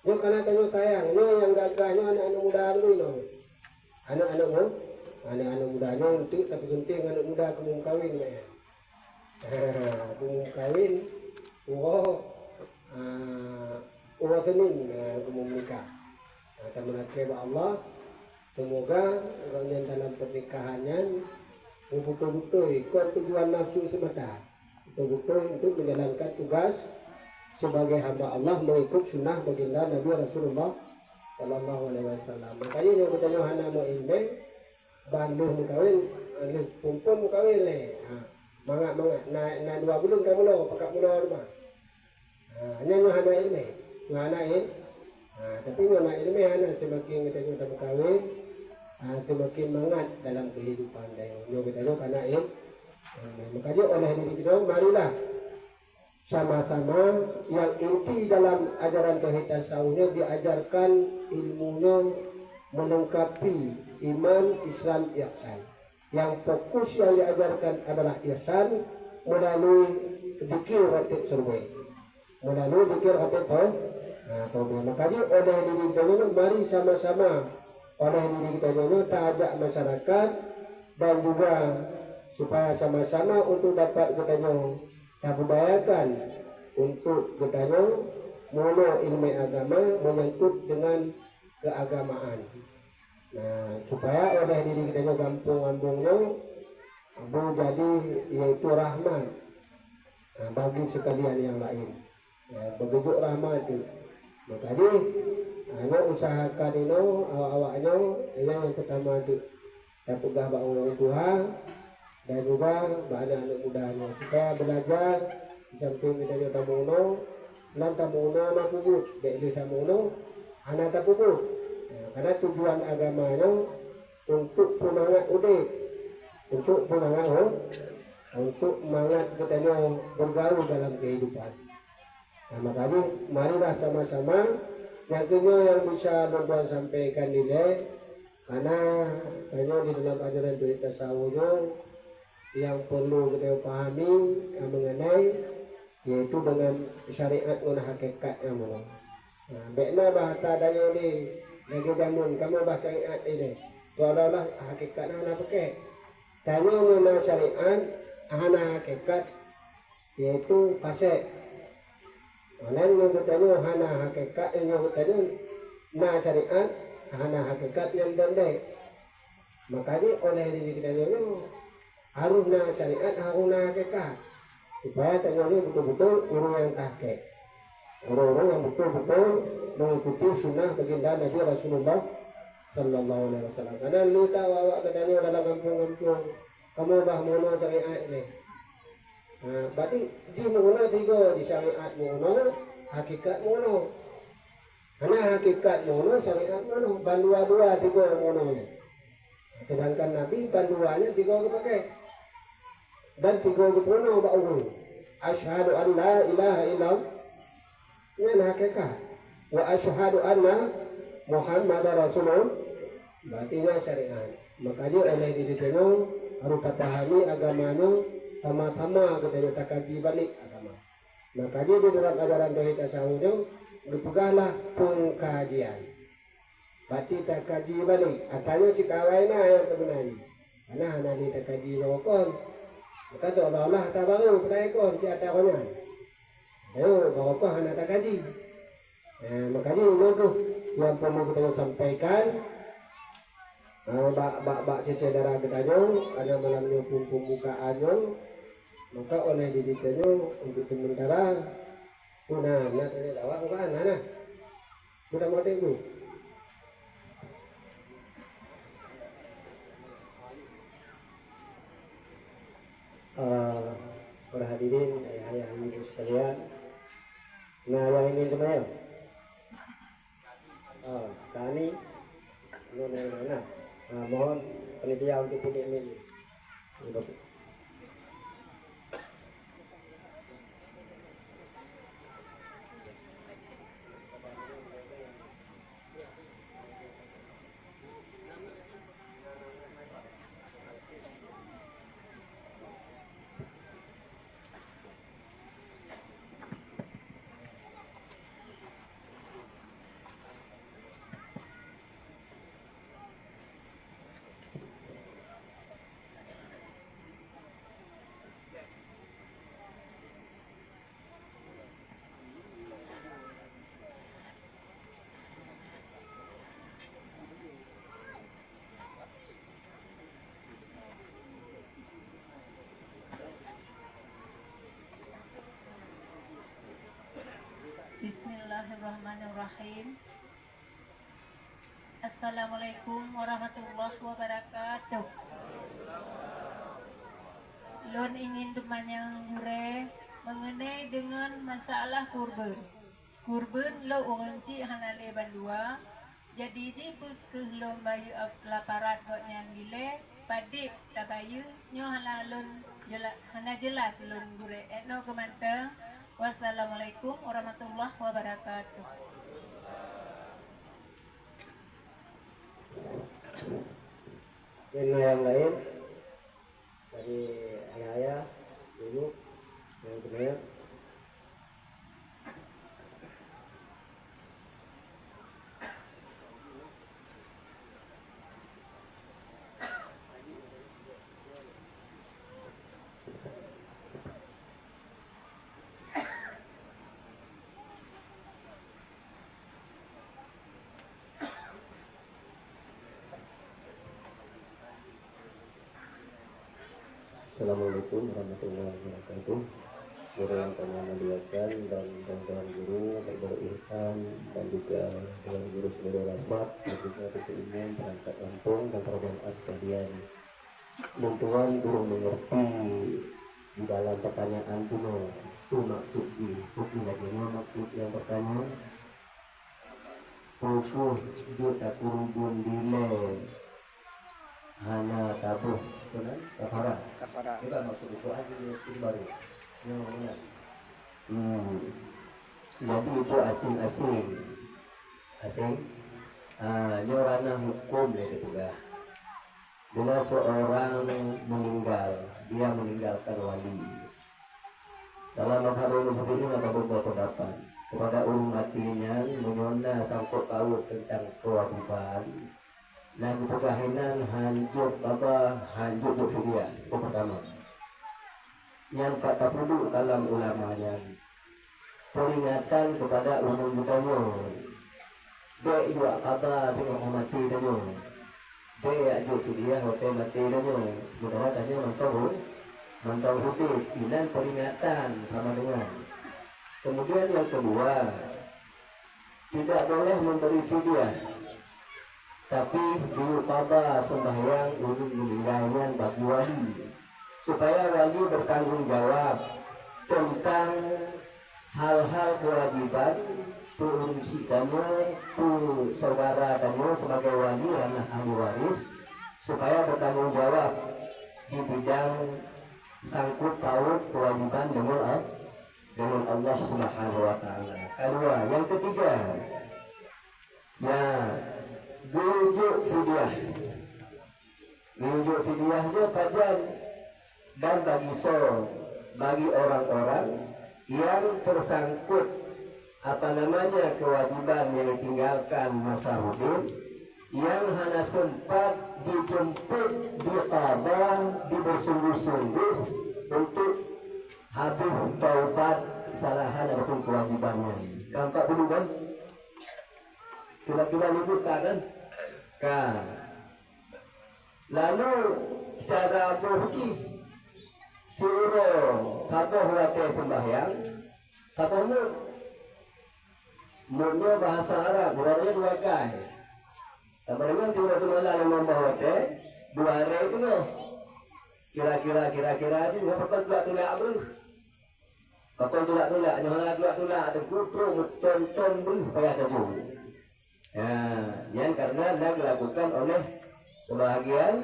Ini karena tanya sayang, ini yang gagahnya anak-anak muda ni anak-anak mudanya untuk tapi penting anak muda kamu kawin ya. Kamu kawin, Senin kamu menikah. Kita menakib Allah, semoga orang dalam pernikahannya betul-betul ikut tujuan nafsu semata, betul-betul untuk menjalankan tugas sebagai hamba Allah, mengikut sunnah baginda Nabi Rasulullah Sallallahu Alaihi Wasallam. Makanya yang bertanya hana mau ilmu, banduh mukawin, pumpun mukawin le. Mangat na 2 bulan kamu lo pakai mula rumah. Ini hana ilmu, hana tapi hana ilmu hana semakin kita sudah berkahwin, semakin mangat dalam kehidupan dia. Kita karena ilmu. Makanya oleh diri kita marilah sama-sama yang inti dalam ajaran tauhid tasawufnya diajarkan ilmunya melengkapi iman, Islam, ihsan. Yang fokus yang diajarkan adalah ihsan melalui zikir ratib survei, melalui zikir ratib tauhid. Makanya oleh diri kita mari sama-sama oleh diri kita tajak masyarakat dan juga supaya sama-sama untuk dapat kita budayakan untuk kita mono ilmu agama menyangkut dengan keagamaan. Nah, supaya oleh diri kita kampung-kampungnya menjadi yaitu rahmat bagi sekalian yang lain. Begitu rahmat itu. Makanya usahakan ini awak-awaknya yang pertama di pegah bak orang tua dan juga bak anak-anak mudanya supaya belajar di samping kita tamu uno lan tamu uno anak pupuk di tamu uno anak tak pupuk karena tujuan agamanya untuk semangat udik untuk semangat untuk semangat kita bergaul dalam kehidupan. Nah, makanya marilah sama-sama yang bisa membuat sampaikan nilai karena di dalam ajaran dari tasawufnya yang perlu kita pahami mengenai yaitu dengan syariat dan hakikat yang mana. Nah, bekna bahasa danyo ni lagi jamun kamu baca syariat ini. Seolah-olah hakikatnya ana pakai. Danyo mana syariat ana hakikat yaitu fasik. Malah yang bertanya hana hakikat yang bertanya na syariat hana hakikat yang dendek. Makanya oleh diri kita ini harus na syariat harus na hakikat supaya tanya ini betul-betul orang yang kakek orang-orang yang betul-betul mengikuti sunnah baginda Nabi Rasulullah Sallallahu Alaihi Wasallam. Karena lu tahu awak katanya dalam kampung-kampung kamu bah mono syariat ini. Berarti di mono tiga di syariat mono hakikat mono. Karena hakikat mono syariat mono bandua dua tiga mono nya. Sedangkan Nabi banduanya tiga kepakai dan tiga kepono bau. Asyhadu an la ilaha illallah ini hakikat wa asyhadu anna Muhammadar Rasulullah berarti syariat. Makanya oleh diri kita harus pahami agamanya sama-sama kita tak kaji balik agama. Makanya di dalam ajaran dari tasawuf itu dipegahlah pengkajian. Berarti tak kaji balik. Atanya cikawai na yang sebenarnya. Karena hanya ni tak kaji rokon. Maka seolah-olah tak baru pada ekor si ada konan. Ayo rokon hanya tak kaji. Makanya itu yang perlu kita sampaikan. Bak cece darah betanya ada malamnya pembukaannya maka oleh didiknya untuk sementara nak tadi awak bukan nah sudah mau tengok para hadirin ayah ibu sekalian. Nah yang ini kemana kami mana mohon panitia untuk punya ini. Bismillahirrahmanirrahim. Assalamualaikum warahmatullahi wabarakatuh. Lon ingin demanyang hure mengenai dengan masalah kurban. Kurban lo orang ci hanale bandua. Jadi di kelom bayu laparat goknya gile padik tabayu nyo halalun hana jelas lon hure etno kemanteng. Wassalamualaikum warahmatullahi wabarakatuh. Dan yang lain dari ayah, ibu, yang benar. Assalamualaikum warahmatullahi wabarakatuh. Surah yang kami muliakan dan tuan guru, baik Ihsan dan juga dengan guru seluruh rasyad, juga Ketua Imam perangkat Lampung dan para jamaah sekalian. Tuan guru mengerti di dalam pertanyaan kuno itu maksud di bagaimana maksud yang pertama pukul dia kurubun dile hana tabuh benar kafara itu maksud itu aja itu baru namanya jadi itu asing ini ranah hukum ya juga. Bila seorang meninggal, dia meninggalkan wali. Dalam mazhab Imam ini ada beberapa pendapat. Kepada ulun matinya menyona sangkut paut tentang kewajiban. Dan kegahinan hanjut fidyah. Itu pertama. Yang 40 kalam ulamanya peringatan kepada umum bukannya. Dia juga kata tengok mati tanya. Dia ajak fidyah hotel mati tanya. Sementara tanya mantau hutib. Inan peringatan sama dengan. Kemudian yang kedua, tidak boleh memberi fidyah, tapi diupada sembahyang untuk meninggalnya bagi wali, supaya wali bertanggung jawab tentang hal-hal kewajiban perungsi kamu, saudara kamu sebagai wali ranah ahli waris, supaya bertanggung jawab di bidang sangkut paut kewajiban dengan Allah Subhanahu wa taala. Kedua, yang ketiga, ya wujud fidyah. Wujud fidyahnya pajan dan bagi orang-orang yang tersangkut kewajiban yang ditinggalkan masa hidup, yang hanya sempat dijemput, diqada, dibersungguh-sungguh untuk habis taubat kesalahan ataupun kewajibannya. Nampak dulu kan? Tiba-tiba libur kan? Lalu cara berhenti suruh sapoh wate sembahyang, sapohnya murnya bahasa Arab, buarnya 2 kali. Kemudian tiba-tiba malah yang membawa wate 2 hari itu loh. Kira-kira aja nggak bakal tulak beruh. Bakal tulak nyolah tulak ada kupro tonton beruh payah tahu. Ya, yang karena dilakukan oleh sebagian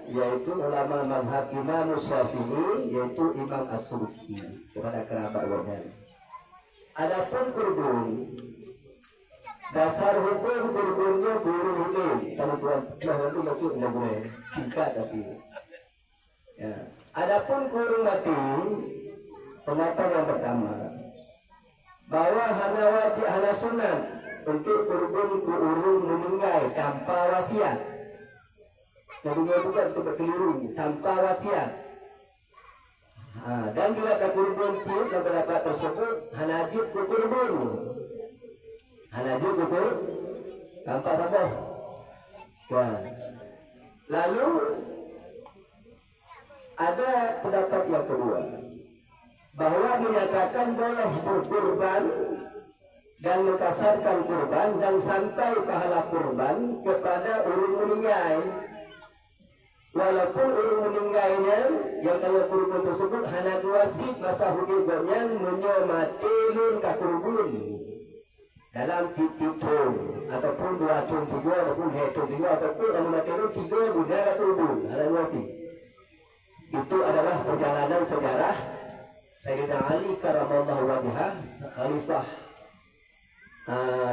yaitu ulama mazhab Imam Syafi'i, yaitu Imam As-Subki kepada kerabat wajah. Adapun kurban, dasar hukum kurbannya guru ini kalau tuan nanti maksud boleh singkat tapi. Ya. Adapun kurung mati, pendapat yang pertama bahwa hana wajib hana sunat untuk kurban ke urung meninggal tanpa wasiat. Jadi bukan untuk berkeliling tanpa wasiat. Dan bila ada kurban ciut dan pendapat tersebut hanajib ke kurban, hanajib ke kurban tanpa sabah. Lalu ada pendapat yang kedua bahwa menyatakan boleh berkurban dan mengkasarkan kurban dan sampai pahala kurban kepada urung meninggal, walaupun urung meninggalnya yang kaya kurban tersebut hanya wasit masa hidupnya menyomatelun kakurban dalam titun ataupun 2 tun 3 ataupun 2 tun 3 ataupun menyomatelun 3 guna kakurban hanya wasit. Itu adalah perjalanan sejarah Sayyidina Ali karamallahu wajhah, khalifah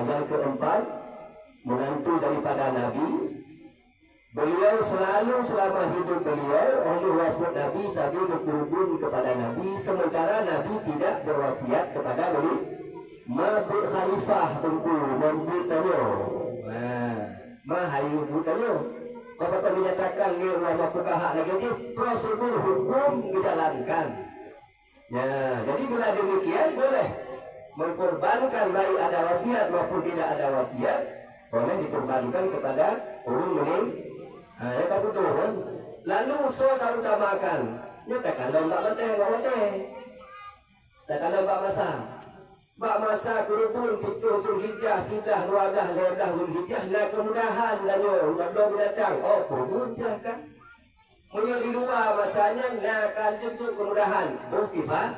yang keempat, menantu daripada Nabi. Beliau selalu selama hidup beliau oleh wafat Nabi sambil berkurban kepada Nabi, sementara Nabi tidak berwasiat kepada beliau. Mabuk khalifah tengku membut tanya. Mahayu butanya. Bapak menyatakan li ulama fuqaha lagi prosedur hukum dijalankan. Ya, jadi bila demikian boleh mengkorbankan baik ada wasiat maupun tidak ada wasiat, boleh dikorbankan kepada ulun mening. Ya tak betul kan? Lalu kita utamakan. Ini tak kalau mbak mate. Tak kalau mbak masa kurubun 7 Zulhijjah Syawal, Sidah, Ruadah, Ledah, Zulhijjah, nah kemudahan danyo, udah binatang. Oh, kubur silahkan. Punya di luar masanya, nah kali itu kemudahan. Bukifah,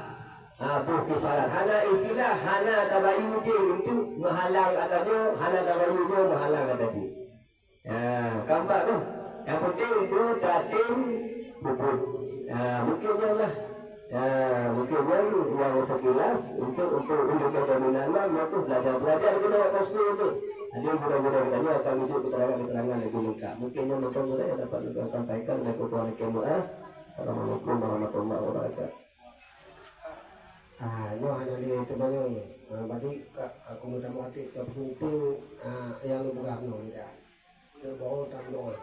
bukifaran. Hana istilah, hana tabayu je itu menghalang adanya, hana tabayu je menghalang adanya. Gambar tu. Yang penting itu datin bubur. Mungkinnya lah. Mungkinnya yang sekilas untuk kedominanan waktu belajar kita pasti itu. Ada yang mudah-mudahan tadi akan muncul keterangan lebih lengkap. Mungkinnya mudah-mudahan yang dapat kita sampaikan oleh Ketua KMUA. Assalamualaikum warahmatullahi wabarakatuh. Ini hanya di itu banyak. Tadi aku minta mati penting yang lu buka no ya. Ke bawah tambah.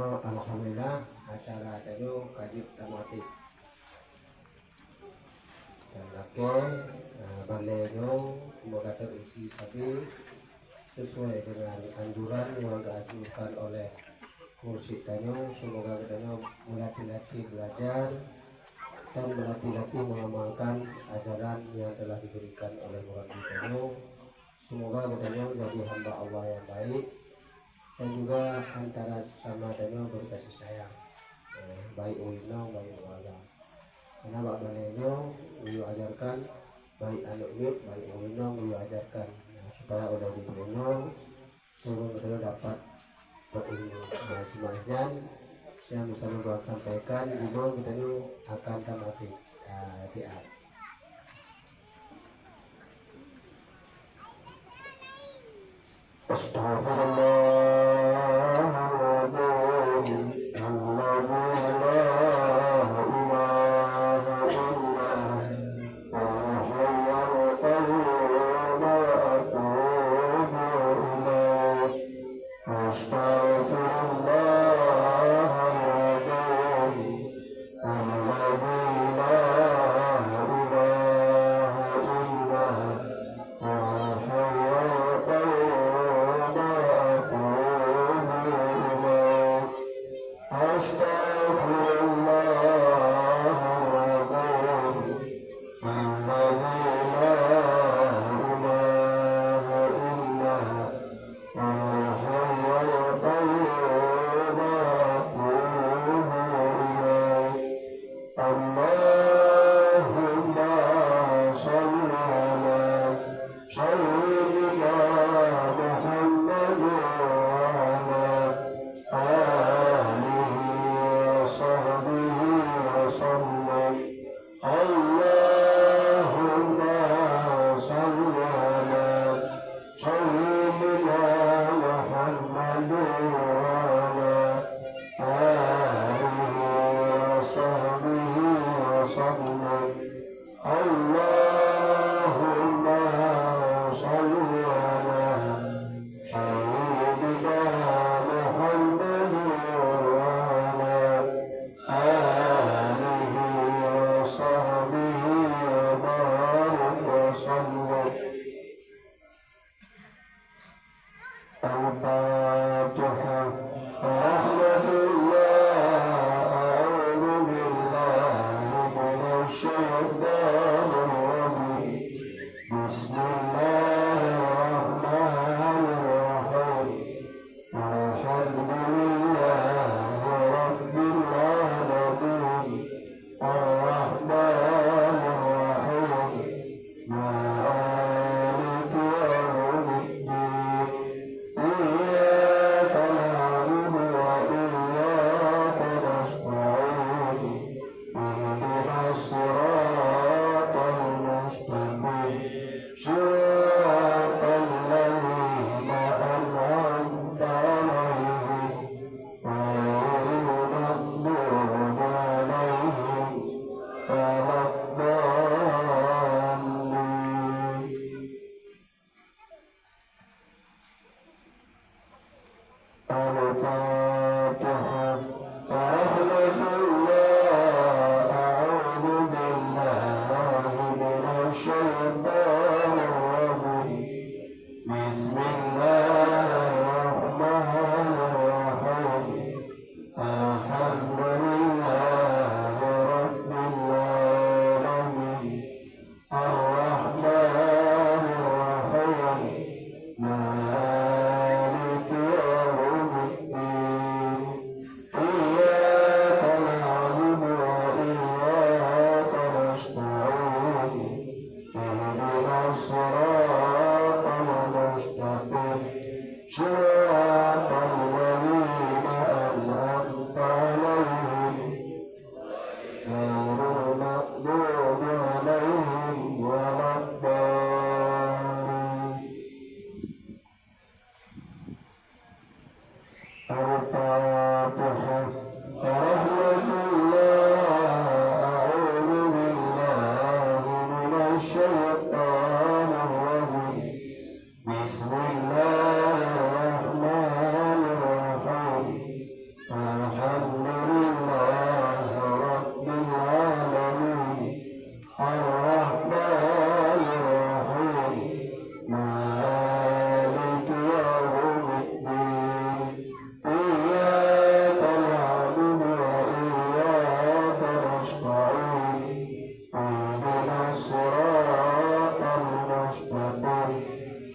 Alhamdulillah acara tadi kajib tamati dan laki balenyo semoga terisi sapi sesuai dengan anjuran yang diajukan oleh mursyid tanyo. Semoga kita melatih belajar dan melatih mengamalkan ajaran yang telah diberikan oleh mursyid tanyo. Semoga kita menjadi hamba Allah yang baik dan juga antara sesama danyo berkasih sayang, baik uinong baik wala. Karena bak balenyo uyu ajarkan baik anak mit baik uinong uyu ajarkan supaya udah diuinong turun betul dapat berilmu. Semuanya yang bisa membuat sampaikan juga kita akan tamati tiap. Allahumma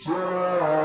Surah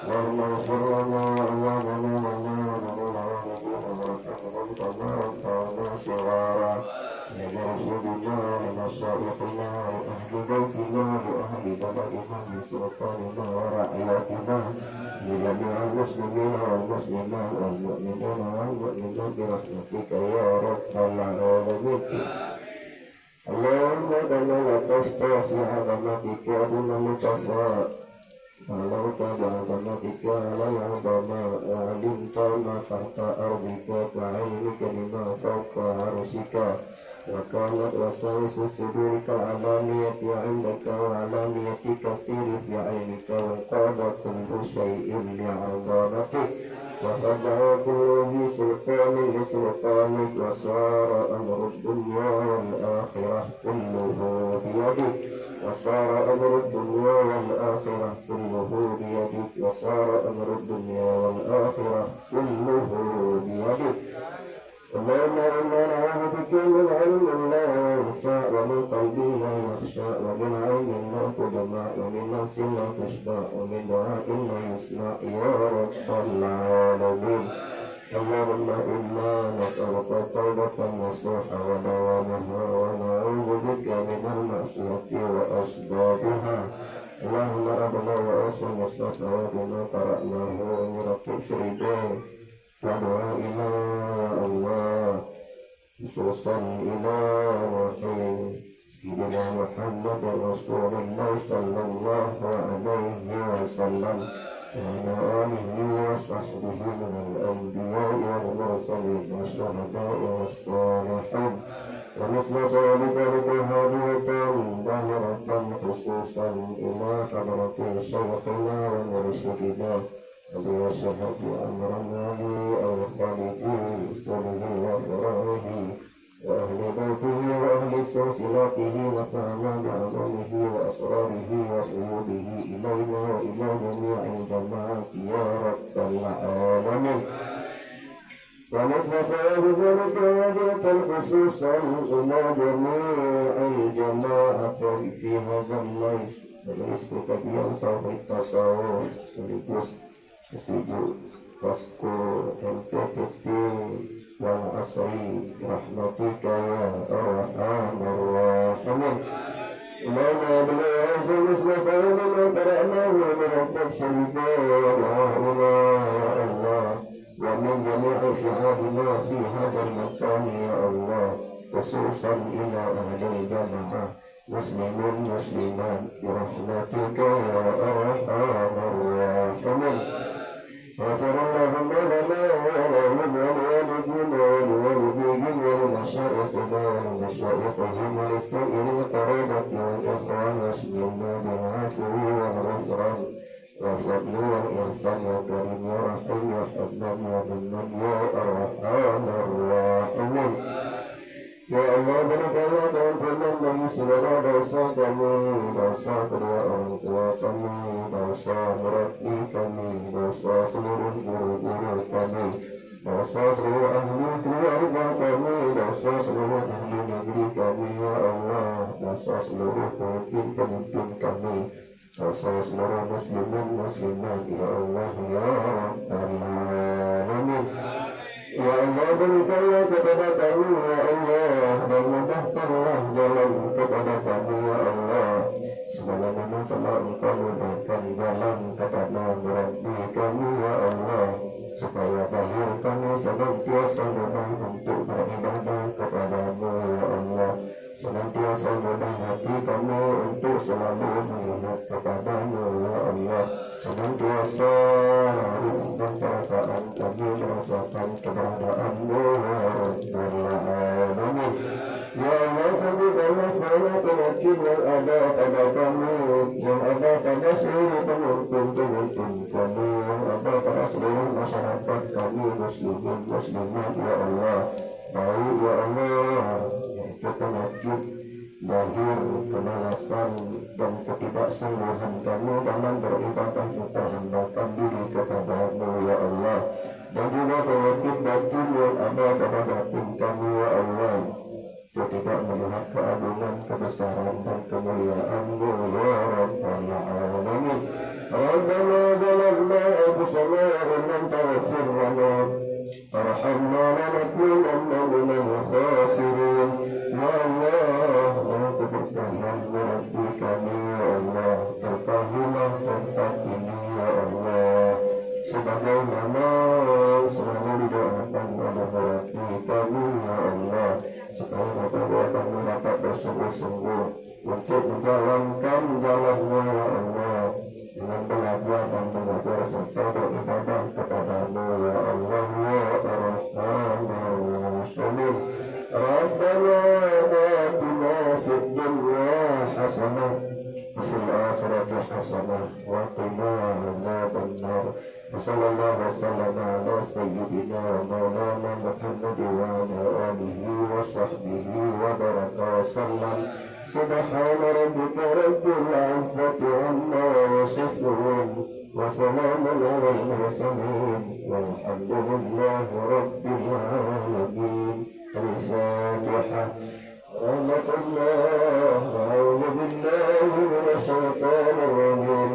اللهم اغفر لنا وإخواننا وجميع المؤمنين كما ربنا صغارا لنرشدنا لمشايخنا لأهل بيتنا لأهل بلدنا لسلطاننا ورعيتنا لجميع المسلمين والمسلمات والمؤمنين والمؤمنات برحمتك يا رب العالمين. اللهم كما لطفت في عظمتك بما لطفا ولوك بعظمتك على العظماء وعلمت ما تحت أرضك وعلمك بما فوق عرشك وكانت وساوس صدورك علانية عندك وعلانية كثير في عينك وقاد كل شيء لعظمتك وخضع كل ذي سلطان لسلطانك وصار أمر الدنيا والآخرة كله بيدك وصار أمر الدنيا والآخرة كله بيدك وصار أمر الدنيا والآخرة كله بيدك. اللهم إنا نعوذ بك من علم لا ينفع ومن قلب لا يخشى ومن عين لا تدمع ومن نفس لا تشبع ومن دعاء لا يسمع يا رب العالمين. اللهم إنا نسألك توبة نصوحا ودوامها ونعوذ بك من المعصية وأسبابها. اللهم أبلغ وأوصل مثل ثواب ما قرأناه ونرقق سريدين ودعائنا يا الله خصوصا إلى روحي سيدنا محمد رسول الله صلى الله عليه وسلم وعلى آله وصحبه من الأنبياء والمرسلين والشهداء والصالحين ومثل ذلك بهدية ظاهرة خصوصا إلى حضرة شيخنا ومرشدنا أبي شهد أمرنا أو خالد سره وفراره وأهل بيته وأهل سلسلته وكان بعظمه وأسراره وفيوده إلينا وإلى جميع الجماعات يا رب العالمين. ونحن ثواب ذلك وذلك خصوصا إلى جميع الجماعة في هذا الليل ونسبك بيان صوت التصوف ونقص نسيبه فاسكو MPPT والعصري برحمتك يا أرحم الراحمين. إلينا بالعز مثل خير ما قرأناه من التفسير يا الله ومن جميع شعابنا في هذا المكان يا الله خصوصا إلى أهل الجماعة مسلمين مسلمان برحمتك يا أرحم الراحمين. غفر اللهم لنا ولوالدينا ولوالديهم ولمشايخنا ولمشايخهم ولسائر القرابة والإخوان واشملنا بالعفو والغفران والفضل والإحسان يا كريم يا رحيم يا حنان يا منان يا أرحم الراحمين. Ya Allah, berikanlah keampunan bagi segala dosa kami, dosa kedua orang tua kami, dosa murabbi kami, dosa seluruh guru-guru kami, dosa seluruh ahli keluarga kami, dosa seluruh ahli negeri kami, ya Allah, dosa seluruh pemimpin kami, dosa seluruh muslimin muslimat, ya Allah, ya Rabbal Alamin. Ya Allah, berikanlah kepada kami ya Allah dan mudahkanlah jalan kepada kami ya Allah sebagaimana telah Engkau mudahkan jalan kepada Rabbi kami ya Allah supaya lahir kami senantiasa mudah untuk beribadah kepadamu ya Allah senantiasa mudah hati kami untuk selalu mengingat kepadamu ya Allah senantiasa dan perasaan kami merasakan keberadaanmu ya Rabbal Alamin. Ya Allah, sembuhkanlah segala penyakit yang ada pada kami, yang ada pada seluruh pemimpin kami, yang ada pada seluruh masyarakat kami, muslimin muslimat ya Allah. Baik ya Allah, yaitu penyakit lahir, kemalasan dan ketidaksembuhan kami dalam beribadah memperhambakan diri kepadamu ya Allah dan juga penyakit batin yang ada pada batin kami ya Allah untuk tidak melihat keagungan, kebesaran dan kemuliaan-Mu ya Rabbal Alamin. Rabbana zalamna صبحنا لنكونن من الخاسرين يا الله أنت bertahan berarti kami ya Allah bertahanlah tempat ini ya Allah sebagaimana selalu didoakan oleh berarti kami ya Allah supaya kami dapat bersungguh-sungguh untuk menjalankan jalannya ya Allah dengan belajar dan belajar serta beribadah kepadamu ya Allah ya Ar-Rahman Ar-Rahim Rabbana atina fid dunya hasanah wa fil akhirati hasanah wa qina adzaban nar وصلى الله وسلم على سيدنا ومولانا محمد وعلى آله وصحبه وبارك وسلم سبحان ربك رب العزة عما يصفون وسلام على المرسلين والحمد لله رب العالمين الفاتحة رحمة الله أعوذ بالله من الشيطان الرجيم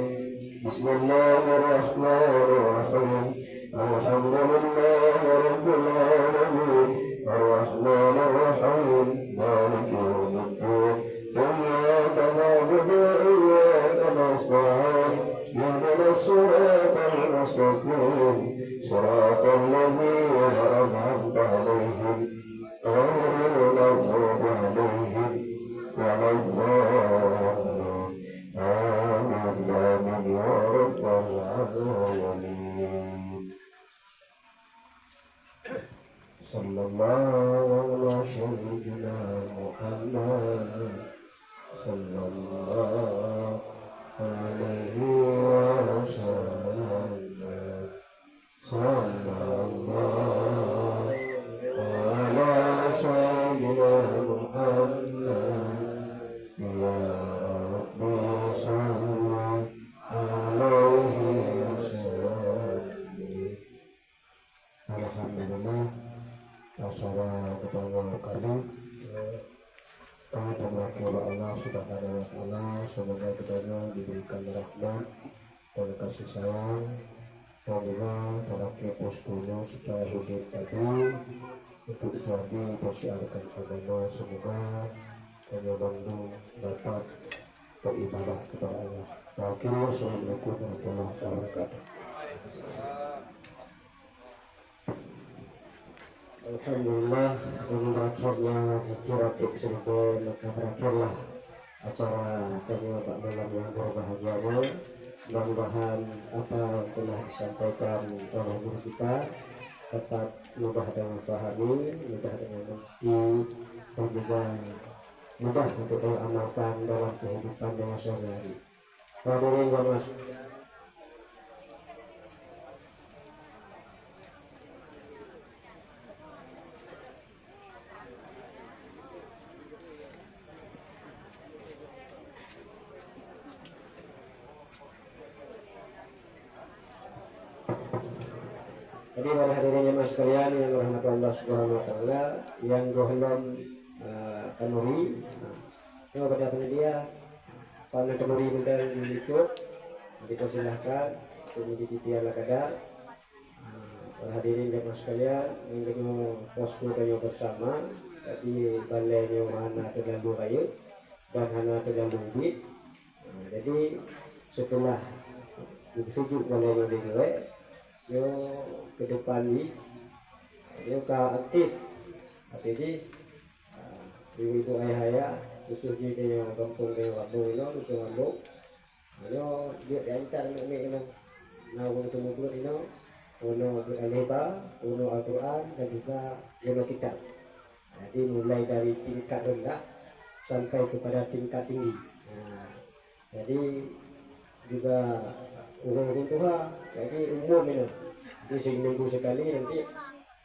بسم الله الرحمن الرحيم الحمد لله رب العالمين الرحمن الرحيم مالك يوم الدين إياك نعبد وإياك نستعين اهدنا الصراط المستقيم صراط الذين أنعمت عليهم غير المغضوب عليهم ولا الضالين آمين آمين يا رب العالمين صلى الله على سيدنا محمد صلى الله عليه وسلم صلى الله على سيدنا محمد يا Alhamdulillah acara pertama kali kami berdoa Allah Subhanahu wa taala semoga kita diberikan rahmat dan kasih sayang dan juga terlaki poskonya setelah hidup tadi untuk jadi persiarkan agama semoga kami Bandung dapat beribadah kepada Allah. Assalamualaikum warahmatullahi wabarakatuh. Alhamdulillah dengan berakhirnya sekiratik sampai maka berakhirlah acara kami Pak Malam yang berbahagia. Mudah-mudahan apa yang telah disampaikan oleh guru kita dapat mudah dengan fahami, mudah dengan mengerti dan juga mudah untuk diamalkan dalam kehidupan yang sehari-hari. Hadirin dan mas. Jadi para hadirin jemaah sekalian yang dirahmati Allah Subhanahu wa taala, yang gohlom kanuri, yang pada panitia pana kanuri benda itu dipersilahkan untuk mencicipi ala kadar. Para hadirin jemaah sekalian yang dengan posko kayu bersama, tadi balainya mana terlalu raya dan hana terlalu bit. Jadi setelah disejuk balainya digawe, yo ke depan ni yo ka aktif jadi ibu ayah khususnya dia kampung dia Wabung itu khusus Wabung yo dia diantar ni kena nawang temu ini uno al-Hiba, uno Al-Quran dan juga uno kitab. Jadi mulai dari tingkat rendah sampai kepada tingkat tinggi. Jadi juga urung Tuhan, jadi umum ini. Jadi seminggu sekali nanti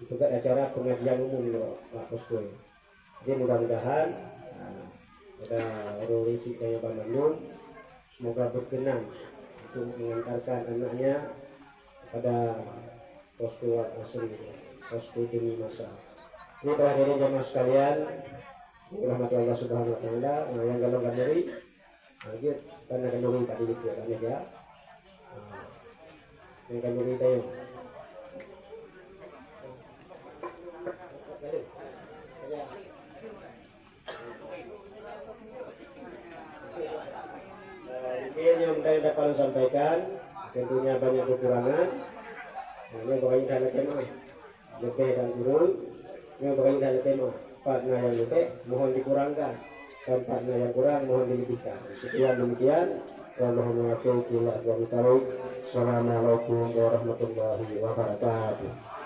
juga acara pengajian umum loh Pak Posko. Jadi mudah-mudahan pada orang Rizki Daya Bandung semoga berkenan untuk mengantarkan anaknya pada posko asli, posko demi masa. Ini para hadirin jamaah sekalian, rahmatullah Allah Subhanahu wa taala, yang galongan dari lanjut karena kandungan tadi itu kan ya. Yang kandungan tayo. kalau sampaikan tentunya banyak kekurangan. Ini bagi dana tema lebih dan kurang. Ini bagi dana tema partner yang lebih mohon dikurangkan dan partner yang kurang mohon dilebihkan. Sekian demikian. Assalamualaikum warahmatullahi wabarakatuh.